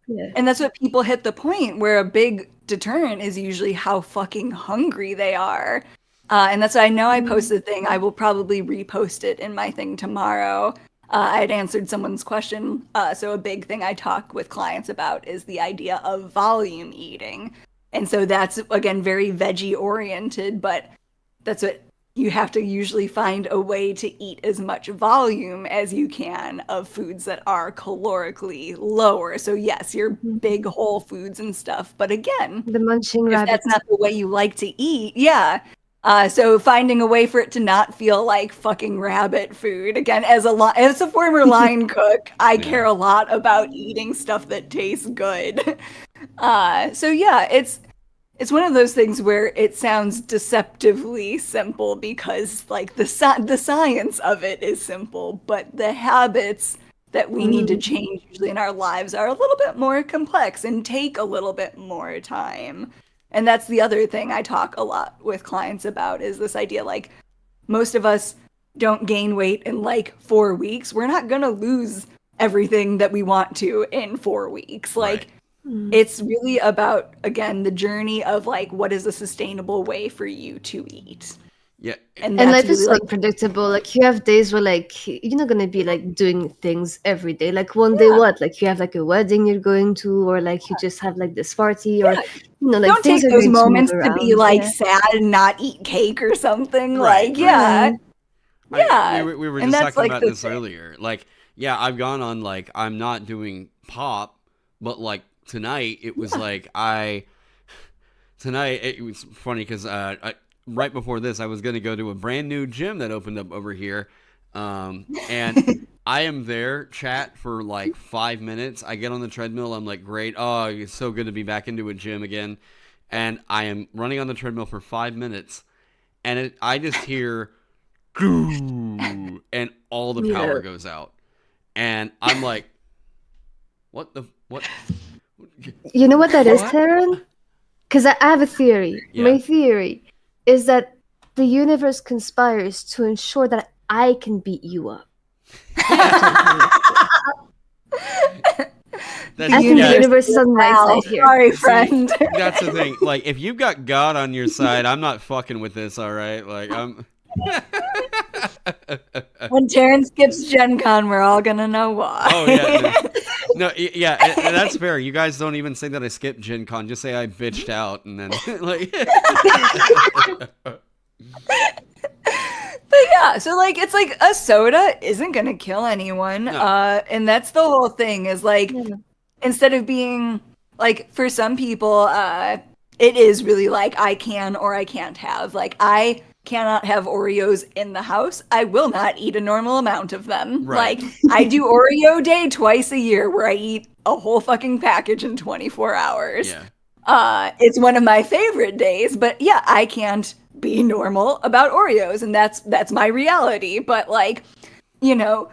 C: and that's what people hit the point where a big deterrent is usually how fucking hungry they are. And that's why I know I posted a thing. I will probably repost it in my thing tomorrow. I had answered someone's question. So a big thing I talk with clients about is the idea of volume eating. And so that's, again, very veggie oriented, but that's what you have to usually find a way to eat as much volume as you can of foods that are calorically lower. So yes, your big whole foods and stuff. But again,
B: the munching
C: if that's not the way you like to eat, so finding a way for it to not feel like fucking rabbit food. Again, as a former line cook, I care a lot about eating stuff that tastes good. It's one of those things where it sounds deceptively simple because like the science of it is simple, but the habits that we need to change usually in our lives are a little bit more complex and take a little bit more time. And that's the other thing I talk a lot with clients about is this idea, like, most of us don't gain weight in like 4 weeks. We're not going to lose everything that we want to in 4 weeks. Like, it's really about, again, the journey of like, what is a sustainable way for you to eat?
A: Yeah.
B: And life is so unpredictable. Like, you have days where like you're not gonna be like doing things every day. Like one day like you have like a wedding you're going to, or like you just have like this party, or like
C: don't
B: things
C: take
B: are
C: those
B: going
C: moments
B: to,
C: to be like sad and not eat cake or something.
A: Right.
C: Like
A: we were just talking about this earlier. Like, I've gone on like I'm not doing pop, but like tonight it was like tonight it was funny because right before this, I was going to go to a brand new gym that opened up over here. And I am there, chat for like 5 minutes. I get on the treadmill. I'm like, great. Oh, it's so good to be back into a gym again. And I am running on the treadmill for 5 minutes. And I just hear, goo, and all the power goes out. And I'm like, what?
B: You know what that is, Taron? Because I have a theory.
A: Yeah.
B: My theory is that the universe conspires to ensure that I can beat you up.
A: The
B: universe is on my side here.
C: Sorry, friend.
A: That's the thing. Like, if you've got God on your side, I'm not fucking with this, all right? Like, I'm...
C: When Taron skips Gen Con, we're all gonna know why.
A: Oh, yeah. No, and that's fair. You guys don't even say that I skipped Gen Con. Just say I bitched out, and then, like...
C: But so like it's like a soda isn't gonna kill anyone.
A: No.
C: And that's the whole thing is like instead of being like for some people, it is really like I can or I can't have. Like I cannot have Oreos in the house. I will not eat a normal amount of them.
A: Right.
C: Like I do Oreo day twice a year where I eat a whole fucking package in 24 hours.
A: Yeah.
C: It's one of my favorite days, but yeah, I can't be normal about Oreos, and that's my reality. But like, you know,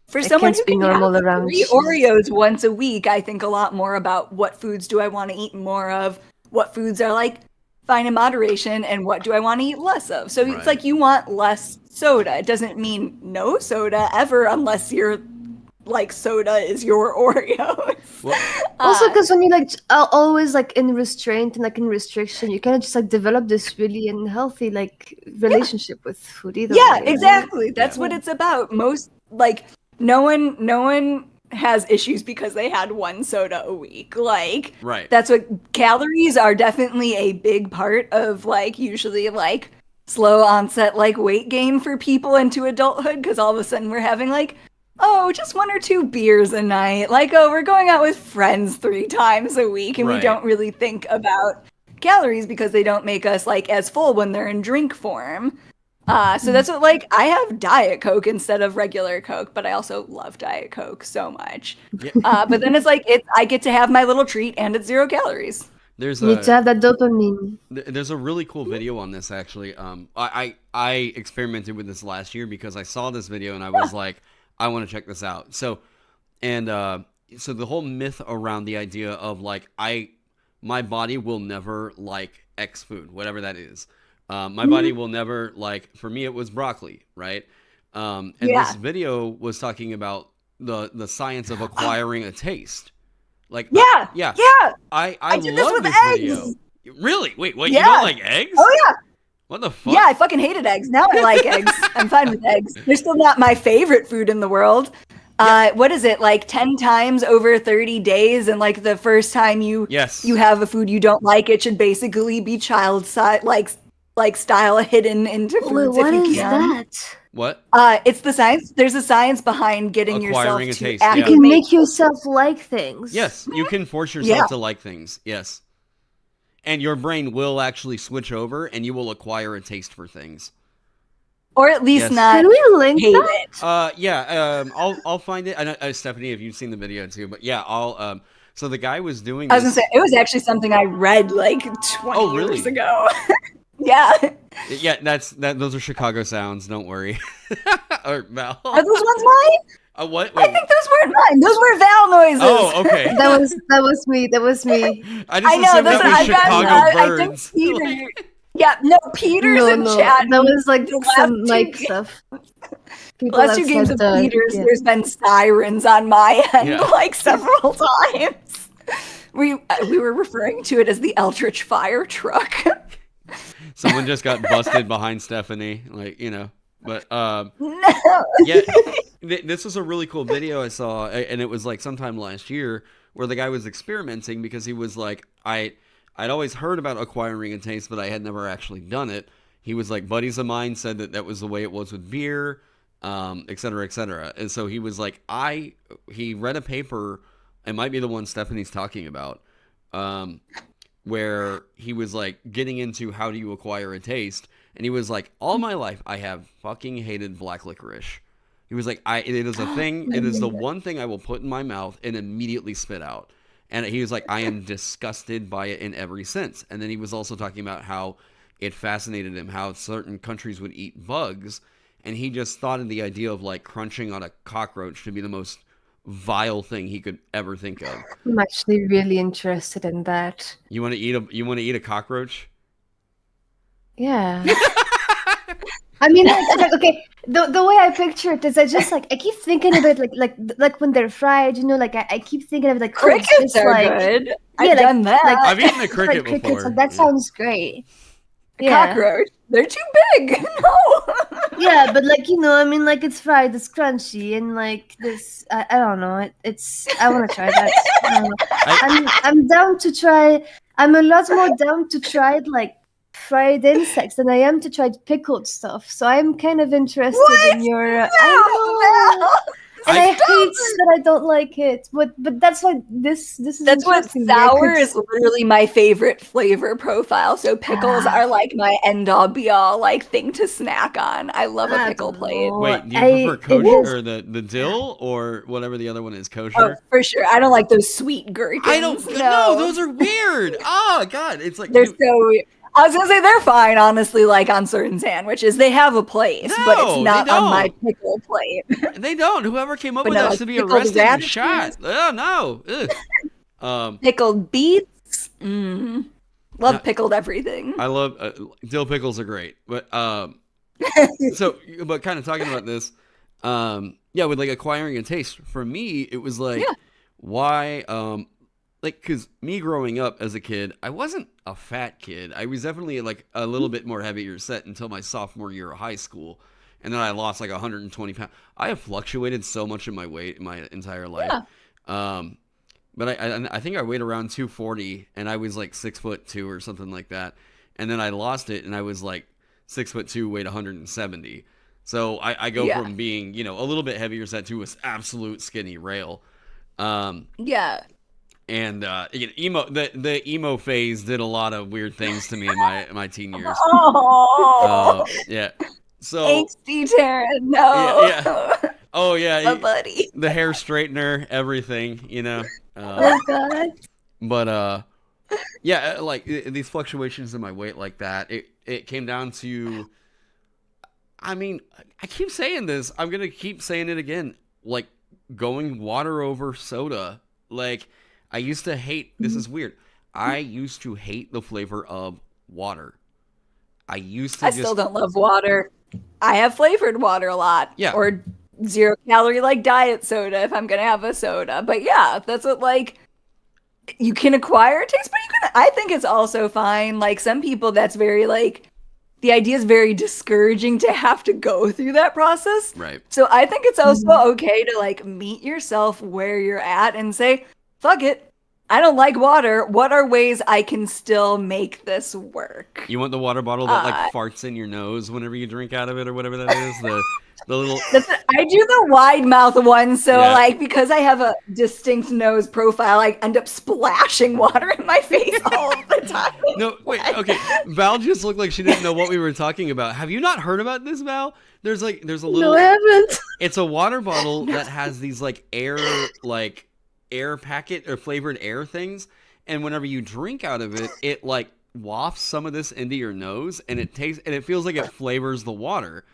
C: for someone who can have 3 Oreos once a week, I think a lot more about what foods do I want to eat more of, what foods are like fine in moderation, and what do I want to eat less of. So it's like you want less soda. It doesn't mean no soda ever unless you're like soda is your Oreos.
B: Well, also, because when you like always like in restraint and like in restriction, you kind of just like develop this really unhealthy like relationship with food. Either way,
C: exactly. That's what it's about. Most like no one has issues because they had 1 soda a week. Like that's what calories are definitely a big part of like usually like slow onset like weight gain for people into adulthood, because all of a sudden we're having like just 1 or 2 beers a night. Like, we're going out with friends 3 times a week, and we don't really think about calories because they don't make us like as full when they're in drink form. So that's what like I have Diet Coke instead of regular Coke, but I also love Diet Coke so much. Yeah. But then it's like I get to have my little treat and it's 0 calories.
B: You need to have that dopamine.
A: There's a really cool video on this actually. I experimented with this last year because I saw this video and I was like, I want to check this out. So the whole myth around the idea of like my body will never like X food, whatever that is. My body will never like. For me, it was broccoli, right? And this video was talking about the science of acquiring a taste. Like I
C: did this
A: love
C: with
A: this
C: eggs.
A: video. Really? Wait, you don't like eggs?
C: Oh yeah.
A: What the fuck?
C: Yeah, I fucking hated eggs. Now I like eggs. I'm fine with eggs. They're still not my favorite food in the world. What is it, like 10 times over 30 days? And like the first time you have a food you don't like, it should basically be child like style hidden into foods.
B: What
C: if you
B: is
C: can.
B: that?
A: What?
C: It's the science. There's a science behind getting
A: Acquiring
C: yourself
A: a taste.
C: to
B: You can make yourself like things.
A: Yes, you can force yourself to like things. Yes. And your brain will actually switch over and you will acquire a taste for things.
C: Or at least not
B: Can we link
C: hate
B: that?
C: it.
A: I'll find it. I know, Stephanie, if you've seen the video too, but yeah, I'll so the guy was doing
C: I was gonna say it was actually something I read like 20 years ago. Yeah.
A: Yeah, those are Chicago sounds, don't worry. Or Val.
C: Are those ones mine?
A: What?
C: Wait. I think those weren't mine. Those were Val noises.
A: Oh, okay.
B: That was me.
A: I know. Those are Chicago birds.
C: I think Peter. Yeah, no, Peter's in chat.
B: That was like some Mike stuff.
C: Last 2 games of Peter's, there's been sirens on my end like several times. We were referring to it as the Eldritch Fire Truck.
A: Someone just got busted behind Stephanie, like, you know. But
C: no.
A: Yeah, this was a really cool video I saw, and it was like sometime last year where the guy was experimenting because he was like, I'd always heard about acquiring a taste, but I had never actually done it. He was like, buddies of mine said that was the way it was with beer, et cetera, et cetera. And so he was like, he read a paper, it might be the one Stephanie's talking about, where he was like getting into how do you acquire a taste. And he was like, all my life, I have fucking hated black licorice. He was like, it is a thing. It is the one thing I will put in my mouth and immediately spit out. And he was like, I am disgusted by it in every sense. And then he was also talking about how it fascinated him, how certain countries would eat bugs. And he just thought of the idea of like crunching on a cockroach to be the most vile thing he could ever think of.
B: I'm actually really interested in that.
A: You want to eat a cockroach?
B: Yeah. I mean, okay. The way I picture it is, I keep thinking of it like when they're fried. You know, like I keep thinking of it like
C: crickets are good. I've done that.
A: I've eaten a cricket before.
B: Crickets, that sounds great.
C: Cockroach. They're too big. No.
B: Yeah, but like, you know, I mean, like it's fried, it's crunchy, and like this. I don't know. I want to try that. I'm down to try. I'm a lot more down to try like fried insects than I am to try pickled stuff. So I'm kind of interested in your.
C: No,
B: And I hate that I don't like it, but that's why this is.
C: That's what
B: interesting.
C: sour is literally my favorite flavor profile. So pickles are like my end all be all like thing to snack on. I love a pickle plate.
A: Wait, do you prefer kosher or the dill or whatever the other one is? Kosher?
C: Oh, for sure. I don't like those sweet gherkins.
A: I don't. No, those are weird. Oh God, it's like
C: they're so weird. I was gonna say they're fine, honestly, like on certain sandwiches. They have a place, but it's not on my pickle plate.
A: They don't. Whoever came up with that should be arrested and shot. Oh no.
C: Pickled beets. Love pickled everything.
A: I love dill pickles are great. But but kind of talking about this, with like acquiring a taste. For me, it was like why like, because me growing up as a kid, I wasn't a fat kid. I was definitely like a little bit more heavier set until my sophomore year of high school. And then I lost like 120 pounds. I have fluctuated so much in my weight in my entire life. Yeah. But I think I weighed around 240 and I was like 6'2" or something like that. And then I lost it and I was like 6'2", weighed 170. So I go from being, a little bit heavier set to an absolute skinny rail. And the emo phase did a lot of weird things to me in my teen years. Yeah. So
C: HD Taron, no.
A: Yeah. Oh yeah.
C: My buddy.
A: The hair straightener, everything,
B: Oh God.
A: But like these fluctuations in my weight like that, it came down to. I mean, I keep saying this. I'm gonna keep saying it again. Like going water over soda, like. I used to hate, this is weird, I used to hate the flavor of water. I still
C: don't love water. I have flavored water a lot.
A: Yeah.
C: Or 0 calorie like diet soda if I'm going to have a soda. But yeah, that's what like, you can acquire a taste, but I think it's also fine. Like some people that's very like, the idea is very discouraging to have to go through that process.
A: Right.
C: So I think it's also okay to like meet yourself where you're at and say, fuck it. I don't like water. What are ways I can still make this work?
A: You want the water bottle that like farts in your nose whenever you drink out of it or whatever that is? The little...
C: I do the wide mouth one. So like, because I have a distinct nose profile, I end up splashing water in my face all the time.
A: No, wait. Okay. Val just looked like she didn't know what we were talking about. Have you not heard about this, Val? There's a little...
B: No, I haven't.
A: It's a water bottle that has these like air packet or flavored air things, and whenever you drink out of it, it like wafts some of this into your nose, and it tastes and it feels like it flavors the water.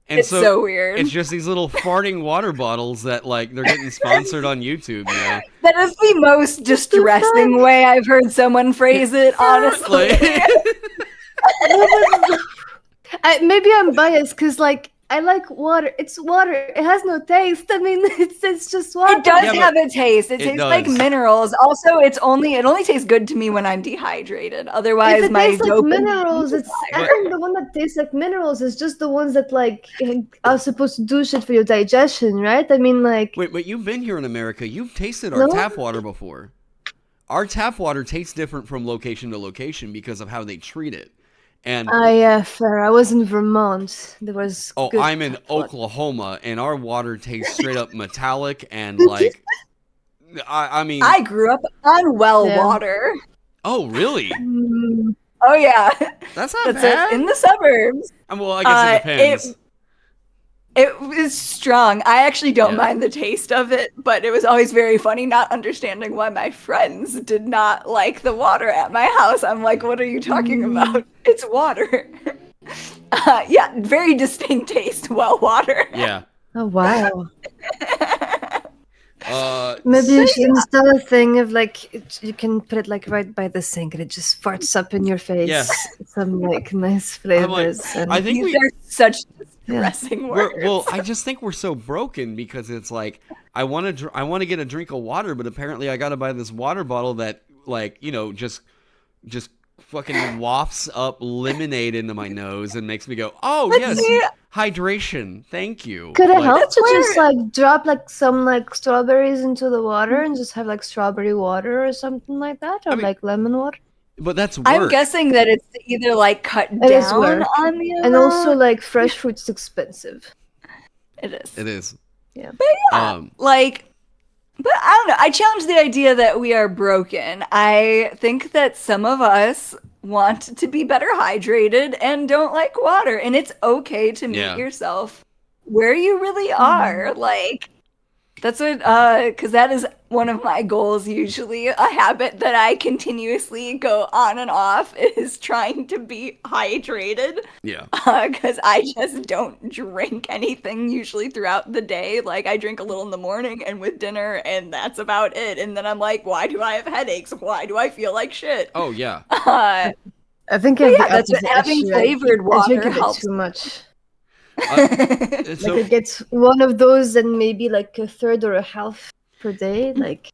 A: And
C: it's so weird.
A: It's just these little farting water bottles that like they're getting sponsored on YouTube.
C: That is the most distressing way I've heard someone phrase it. Honestly,
B: maybe I'm biased because like. I like water. It's water. It has no taste. I mean, it's just water.
C: It does have a taste. It tastes like minerals. Also, it only tastes good to me when I'm dehydrated. Otherwise,
B: if it tastes like minerals, I think the one that tastes like minerals is just the ones that like are supposed to do shit for your digestion, right? I mean, like.
A: Wait, but you've been here in America. You've tasted our tap water before. Our tap water tastes different from location to location because of how they treat it. And
B: fair. I was in Vermont. There was.
A: Oh, I'm in Oklahoma, and our water tastes straight up metallic and like. I mean.
C: I grew up on water.
A: Oh, really?
C: Oh yeah.
A: That's not bad.
C: In the suburbs.
A: Well, I guess it depends.
C: It was strong. I actually don't mind the taste of it, but it was always very funny not understanding why my friends did not like the water at my house. I'm like, what are you talking about? It's water. Very distinct taste. Well, water.
A: Yeah.
B: Oh, wow. Maybe you should install a thing of like you can put it like right by the sink and it just farts up in your face.
A: Yes.
B: Some like nice flavors.
A: I think
C: these are such distressing words.
A: Well, I just think we're so broken because it's like I want to get a drink of water, but apparently I got to buy this water bottle that like just fucking wafts up lemonade into my nose and makes me go, oh yes, hydration, thank you.
B: Could it help to just like drop like some like strawberries into the water and just have like strawberry water or something like that, or like lemon water?
A: But that's work.
C: I'm guessing that it's either like cut down on the amount.
B: And also like fresh fruit's expensive.
C: It is.
A: It is.
B: Yeah.
C: But yeah, but I don't know. I challenge the idea that we are broken. I think that some of us want to be better hydrated and don't like water, and it's okay to meet yourself where you really are. Like, that's what, because that is one of my goals usually. A habit that I continuously go on and off is trying to be hydrated.
A: Yeah.
C: Because I just don't drink anything usually throughout the day. Like, I drink a little in the morning and with dinner, and that's about it. And then I'm like, why do I have headaches? Why do I feel like shit?
A: Oh, yeah.
B: I think that's what
C: having flavored water
B: I drink
C: helps.
B: too much.
A: So,
B: Like, I get one of those and maybe like a third or a half per day, like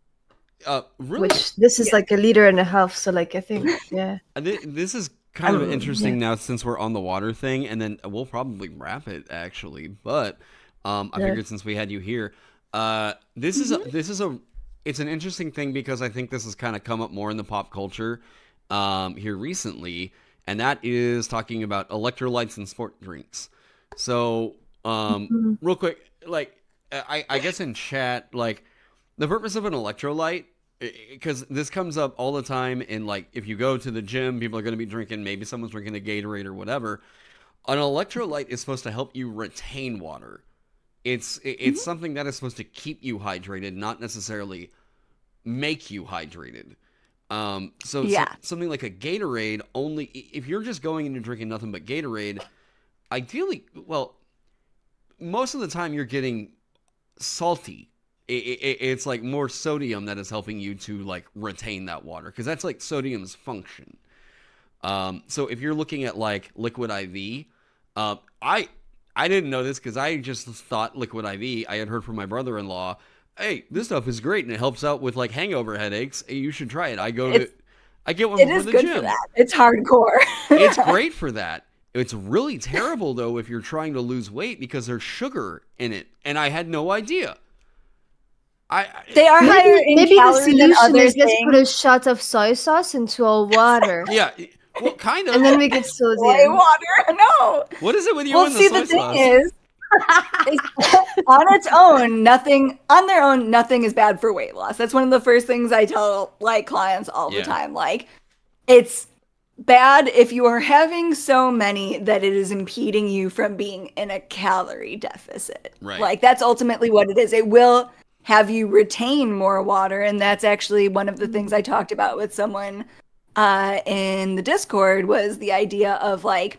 A: really?
B: which this is like a liter and a half. So like I think
A: This is kind of interesting now since we're on the water thing, and then we'll probably wrap it actually. But I figured since we had you here, this is it's an interesting thing because I think this has kind of come up more in the pop culture here recently, and that is talking about electrolytes and sport drinks. So, real quick, like, I guess in chat, like, the purpose of an electrolyte, because this comes up all the time in, like, if you go to the gym, people are going to be drinking, maybe someone's drinking a Gatorade or whatever. An electrolyte is supposed to help you retain water. It's something that is supposed to keep you hydrated, not necessarily make you hydrated. Something like a Gatorade, only if you're just going and you're drinking nothing but Gatorade, ideally, well, most of the time you're getting salty. It's like more sodium that is helping you to like retain that water, because that's like sodium's function. So if you're looking at like Liquid IV, I didn't know this because I just thought Liquid IV. I had heard from my brother-in-law, hey, this stuff is great and it helps out with like hangover headaches. Hey, you should try it. I get one before the gym. It is good for that.
C: It's hardcore.
A: It's great for that. It's really terrible, though, if you're trying to lose weight because there's sugar in it. And I had no idea.
C: They are higher in
B: maybe
C: calories
B: the
C: than
B: solution
C: other
B: is just
C: things.
B: put a shot of soy sauce into our water.
A: Yeah, well, kind of.
B: And then we get
C: Soy
B: sodium.
C: water? No.
A: What is it with you and the soy
C: the
A: sauce?
C: thing is, on its own, nothing is bad for weight loss. That's one of the first things I tell like clients all the time. Like, it's bad if you are having so many that it is impeding you from being in a calorie deficit.
A: Right.
C: Like, that's ultimately what it is. It will have you retain more water, and that's actually one of the things I talked about with someone in the Discord, was the idea of like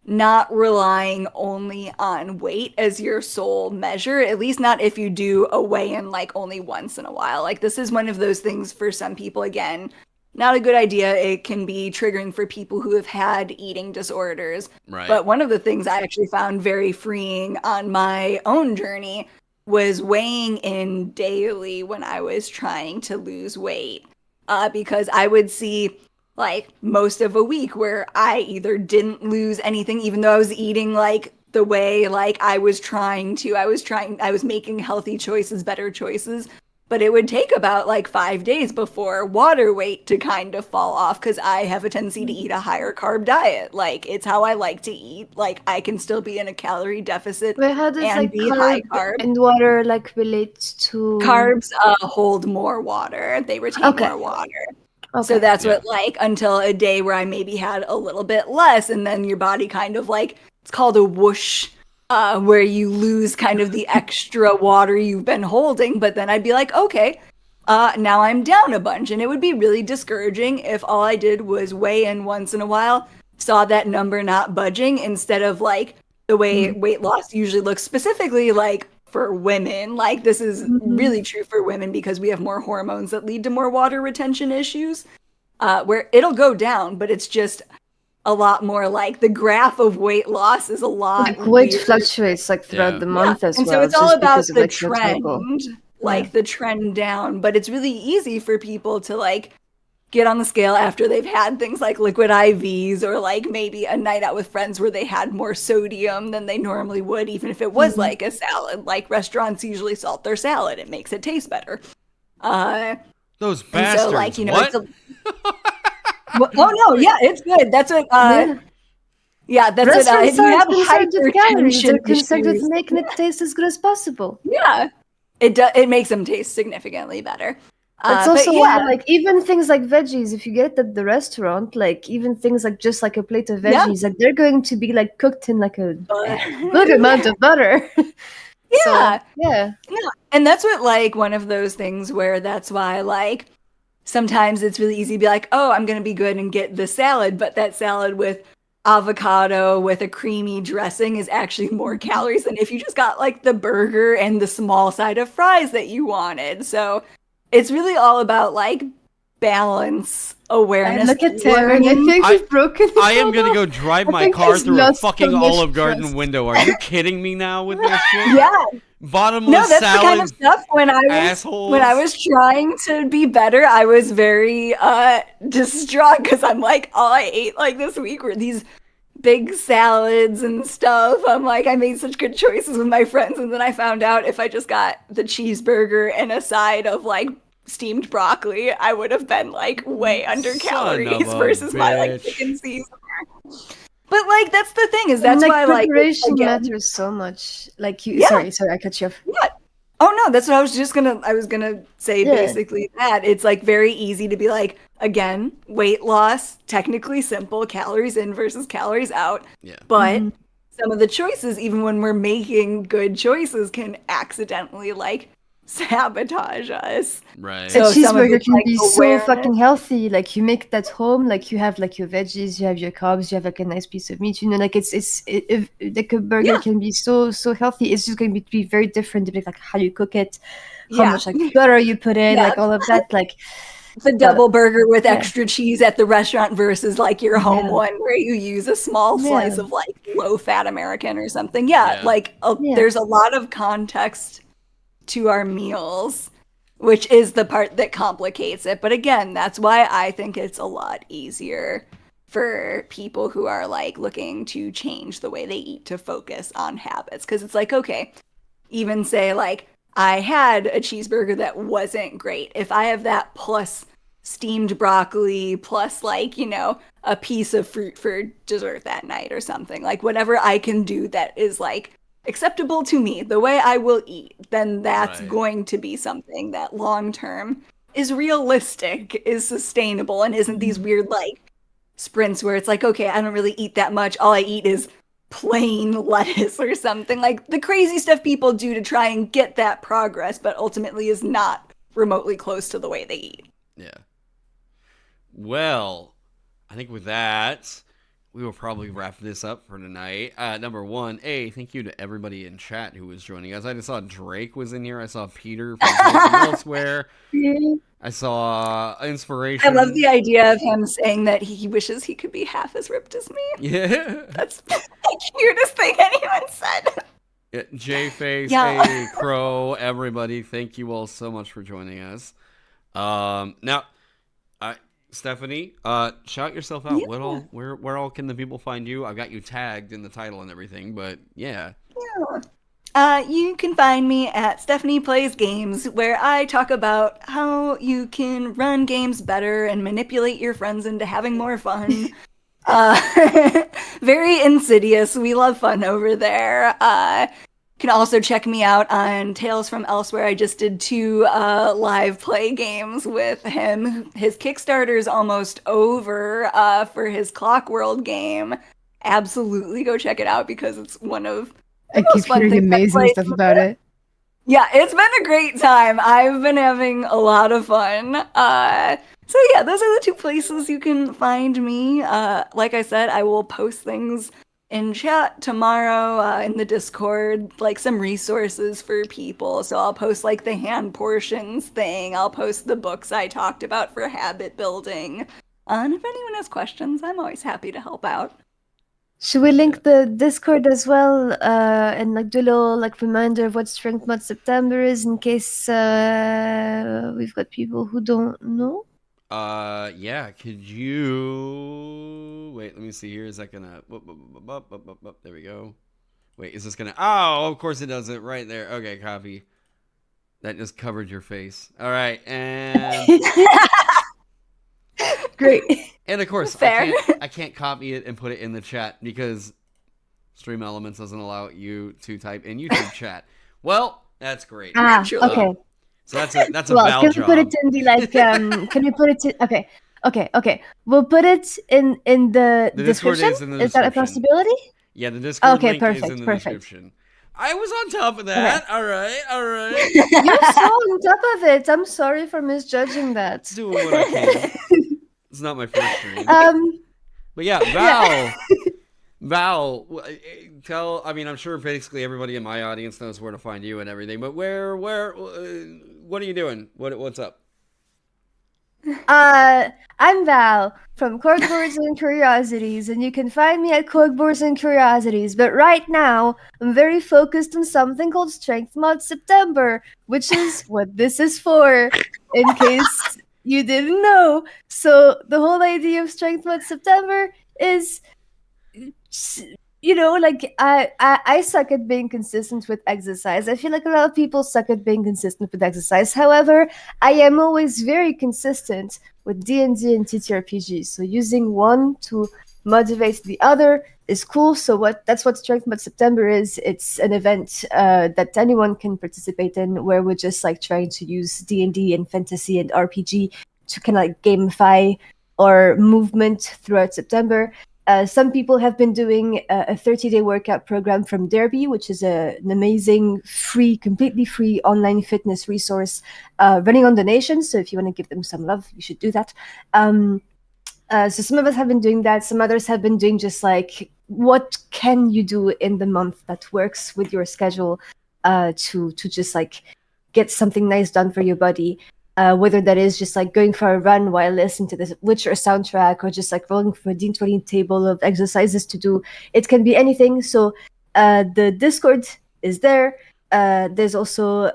C: not relying only on weight as your sole measure, at least not if you do a weigh-in like only once in a while. Like, this is one of those things for some people, again, not a good idea. It can be triggering for people who have had eating disorders.
A: Right.
C: But one of the things I actually found very freeing on my own journey was weighing in daily when I was trying to lose weight. Because I would see like most of a week where I either didn't lose anything, even though I was eating like the way like I was making healthy choices, better choices. But it would take about like 5 days before water weight to kind of fall off, because I have a tendency to eat a higher carb diet. Like, it's how I like to eat. Like, I can still be in a calorie deficit
B: But how does
C: and
B: like
C: be high carb.
B: and water like relate to
C: Carbs hold more water. They retain more water.
B: Okay.
C: So that's what, like, until a day where I maybe had a little bit less, and then your body kind of like, it's called a whoosh, where you lose kind of the extra water you've been holding. But then I'd be like, okay, now I'm down a bunch. And it would be really discouraging if all I did was weigh in once in a while, saw that number not budging, instead of like the way weight loss usually looks, specifically like for women. Like, this is really true for women because we have more hormones that lead to more water retention issues, where it'll go down, but it's just a lot more like the graph of weight loss is a lot
B: like weight
C: weird.
B: Fluctuates like throughout the month as
C: and
B: well.
C: So it's all about
B: because of,
C: the
B: like, your cycle.
C: trend, like the trend down. But it's really easy for people to like get on the scale after they've had things like liquid IVs, or like maybe a night out with friends where they had more sodium than they normally would, even if it was like a salad. Like, restaurants usually salt their salad. It makes it taste better.
A: Those bastards.
C: So, like, you know,
A: what?
C: oh no, yeah, it's good. That's what Yeah, that's what I
B: Restaurants
C: do.
B: aren't concerned with calories. They're
C: Hypertension
B: concerned with
C: issues.
B: making it taste as good as possible.
C: Yeah, it makes them taste significantly better.
B: That's
C: But
B: also
C: yeah,
B: why, like, even things like veggies, if you get it at the restaurant, like, even things like just like a plate of
C: Yeah.
B: veggies, like, they're going to be like cooked in like a
C: but-
B: good amount of butter. So,
C: Yeah.
B: yeah.
C: Yeah, and that's what like one of those things where that's why like sometimes it's really easy to be like, oh, I'm gonna be good and get the salad, but that salad with avocado with a creamy dressing is actually more calories than if you just got like the burger and the small side of fries that you wanted. So it's really all about like balance, awareness.
B: Look at Taron. I think we've broken his
A: I am gonna
B: elbow.
A: go drive
B: I
A: my
B: think
A: car
B: he's
A: through a
B: lost
A: fucking
B: so much
A: Olive Garden
B: trust.
A: window. Are you kidding me now with this shit?
C: Yeah.
A: Bottomless
C: No, that's the kind of
A: salads,
C: stuff when
A: assholes.
C: I was trying to be better, I was very distraught because I'm like, all I ate like this week were these big salads and stuff. I'm like, I made such good choices with my friends, and then I found out if I just got the cheeseburger and a side of like steamed broccoli, I would have been like way under
A: Son
C: calories
A: of a
C: versus my like
A: bitch.
C: chicken Caesar. But like that's the thing is that's
B: And,
C: why like
B: preparation
C: again,
B: matters so much. Like you,
C: Yeah.
B: sorry, I cut you off.
C: yeah. Oh no, that's what I was gonna say
B: Yeah.
C: basically that. It's like very easy to be like, again, weight loss, technically simple, calories in versus calories out.
A: Yeah.
C: But
B: Mhm.
C: some of the choices, even when we're making good choices, can accidentally like sabotage us.
A: Right.
C: So
B: A
C: some of
B: cheeseburger
C: it's,
B: can
C: like,
B: be so
C: awareness.
B: fucking healthy. Like you make that home, like you have like your veggies, you have your carbs, you have like a nice piece of meat. You know, like like a burger
C: Yeah.
B: can be so healthy. It's just going to be very different depending like how you cook it, how
C: Yeah.
B: much like butter you put in,
C: Yeah.
B: like all of that. Like
C: The double burger with
B: yeah.
C: extra cheese at the restaurant versus like your home
B: Yeah.
C: one where you use a small slice
B: Yeah.
C: of like low fat American or something. Yeah,
A: Yeah.
C: like
B: Yeah.
C: there's a lot of context to our meals, which is the part that complicates it. But again, that's why I think it's a lot easier for people who are like looking to change the way they eat to focus on habits. Because it's like, okay, even say like I had a cheeseburger that wasn't great. If I have that plus steamed broccoli plus like, you know, a piece of fruit for dessert that night or something, like whatever I can do that is like acceptable to me, the way I will eat, then that's
A: Right.
C: going to be something that long term is realistic, is sustainable, and isn't these weird like sprints where it's like, okay, I don't really eat that much. All I eat is plain lettuce or something. Like the crazy stuff people do to try and get that progress, but ultimately is not remotely close to the way they eat.
A: Yeah. Well, I think with that, we will probably wrap this up for tonight. Number one, thank you to everybody in chat who was joining us. I just saw Drake was in here. I saw Peter from elsewhere. I saw Inspiration.
C: I love the idea of him saying that he wishes he could be half as ripped as me.
A: Yeah.
C: That's the cutest thing anyone said.
A: Yeah, J-Face,
C: Yeah.
A: Crow, everybody, thank you all so much for joining us. Now, Stephanie, shout yourself out.
C: Yeah.
A: Where all can the people find you? I've got you tagged in the title and everything, but yeah.
C: You can find me at Stephanie Plays Games, where I talk about how you can run games better and manipulate your friends into having more fun. Very insidious. We love fun over there. You can also check me out on Tales from Elsewhere. I just did 2 live play games with him. His Kickstarter's almost over for his Clock World game. Absolutely go check it out because it's one of
B: I keep hearing amazing stuff about it.
C: Yeah, it's been a great time. I've been having a lot of fun. So yeah, those are the 2 places you can find me. Like I said, I will post things in chat tomorrow in the Discord, like some resources for people. So I'll post like the hand portions thing. I'll post the books I talked about for habit building. And if anyone has questions, I'm always happy to help out.
B: Should we link the Discord as well, and like do a little like reminder of what Strength Mod September is in case we've got people who don't know?
A: Yeah, could you wait, let me see here. Is that gonna there we go. Wait, is this gonna of course it does it right there. Okay, copy. That just covered your face. All right, and
B: Great.
A: And of course,
C: Fair.
A: I can't copy it and put it in the chat because Stream Elements doesn't allow you to type in YouTube chat. Well, that's great.
B: Okay.
A: So that's a
B: well,
A: Val
B: can
A: job.
B: we put it in the like? Can we put it in? Okay. We'll put it in the
A: Discord
B: description.
A: is in the
B: Is that a
A: description.
B: possibility?
A: Yeah, the Discord link
B: perfect,
A: is in the
B: perfect.
A: description. I was on top of that. Okay. All right.
B: You're so on top of it. I'm sorry for misjudging that.
A: Doing what I can. It's not my first stream. But yeah, Val, tell. I mean, I'm sure basically everybody in my audience knows where to find you and everything. But where, what are you doing? What's up?
B: I'm Val from Corkboards and Curiosities, and you can find me at Corkboards and Curiosities. But right now, I'm very focused on something called Strength Mod September, which is what this is for, in case you didn't know. So the whole idea of Strength Mod September is, you know, like I suck at being consistent with exercise. I feel like a lot of people suck at being consistent with exercise. However, I am always very consistent with D&D and TTRPG. So using one to motivate the other is cool. So that's what Strength Mod September is. It's an event that anyone can participate in, where we're just like trying to use D&D and fantasy and RPG to kind of like gamify our movement throughout September. Some people have been doing a 30-day workout program from Derby, which is an amazing, completely free online fitness resource running on donations. So if you want to give them some love, you should do that. So some of us have been doing that. Some others have been doing just like, what can you do in the month that works with your schedule to just like get something nice done for your body. Whether that is just like going for a run while listening to the Witcher soundtrack, or just like rolling for a D20 table of exercises to do. It can be anything. So the Discord is there. There's also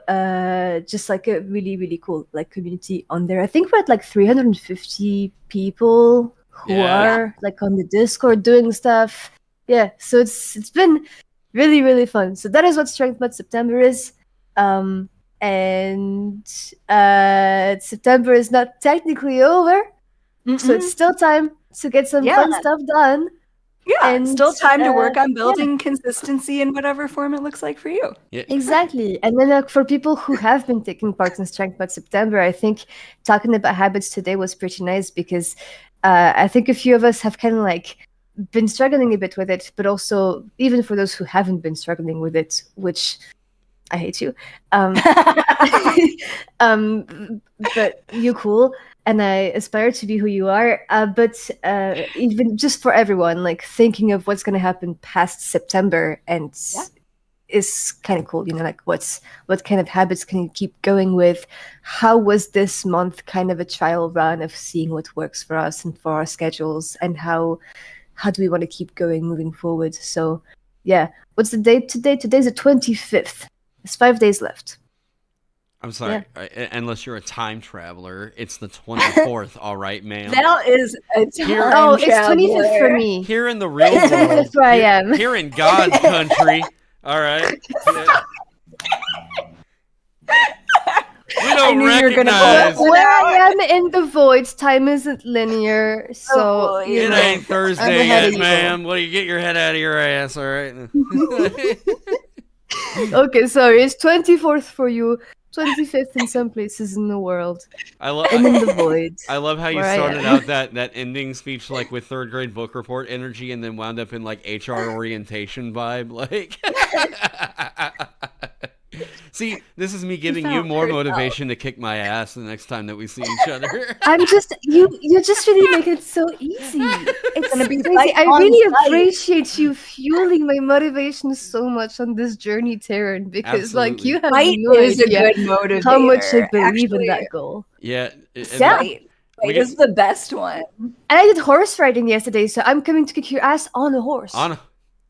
B: just like a really, really cool like community on there. I think we're at like 350 people who are like on the Discord doing stuff. Yeah, so it's been really, really fun. So that is what Strength Mod September is. And September is not technically over, so it's still time to get some fun stuff done.
C: Yeah, and still time to work on building consistency in whatever form it looks like for you.
A: Yeah.
B: Exactly. And then for people who have been taking part in Strength Mod September, I think talking about habits today was pretty nice, because I think a few of us have kind of like been struggling a bit with it, but also even for those who haven't been struggling with it, which I hate you. But you're cool, and I aspire to be who you are. But even just for everyone, like thinking of what's going to happen past September and is kind of cool. You know, like what kind of habits can you keep going with? How was this month kind of a trial run of seeing what works for us and for our schedules, and how do we want to keep going moving forward? So yeah, what's the date today? Today's the 25th. There's 5 days left.
A: I'm sorry, unless you're a time traveler, it's the 24th. All right, ma'am.
C: That is a time
B: traveler. It's 25th for me.
A: Here in the real world.
B: That's where I am.
A: Here in God's country. All right. We don't recognize.
B: Where I am in the void, time isn't linear, so
A: it ain't Thursday yet, ma'am. Well, you get your head out of your ass, all right?
B: Okay, sorry. It's 24th for you, 25th in some places in the world. And in the void.
A: I love how you started out that ending speech like with third grade book report energy, and then wound up in like HR orientation vibe. Like, see, this is me giving you more motivation to kick my ass the next time that we see each other.
B: I'm just you just really make it so easy. It's gonna be crazy. I really appreciate you fueling my motivation so much on this journey, Taron, because like you have no idea how much I believe in that goal.
A: Yeah.
C: Fight is the best one.
B: And I did horse riding yesterday, so I'm coming to kick your ass on a horse.
C: On a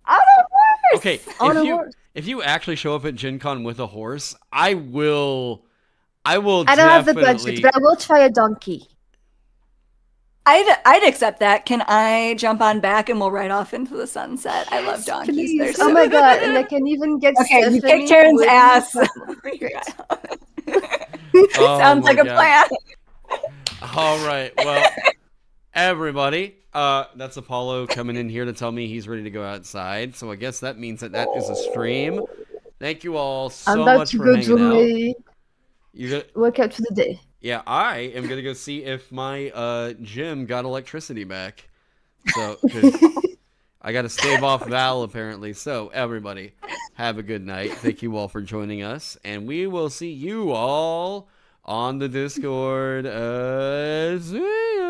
C: horse.
A: Okay. If you actually show up at Gen Con with a horse, I will. I don't
B: have the budget, but I will try a donkey.
C: I'd accept that. Can I jump on back and we'll ride off into the sunset? I love donkeys.
B: Oh my god! And I can even get
C: you kick Taron's ass. Sounds like a plan.
A: All right. Well, everybody, that's Apollo coming in here to tell me he's ready to go outside. So I guess that means that is a stream. Thank you all so much for hanging out. You're gonna
B: work out for the day.
A: Yeah, I am gonna go see if my gym got electricity back. So I got to stave off Val apparently. So everybody, have a good night. Thank you all for joining us, and we will see you all on the Discord. See ya.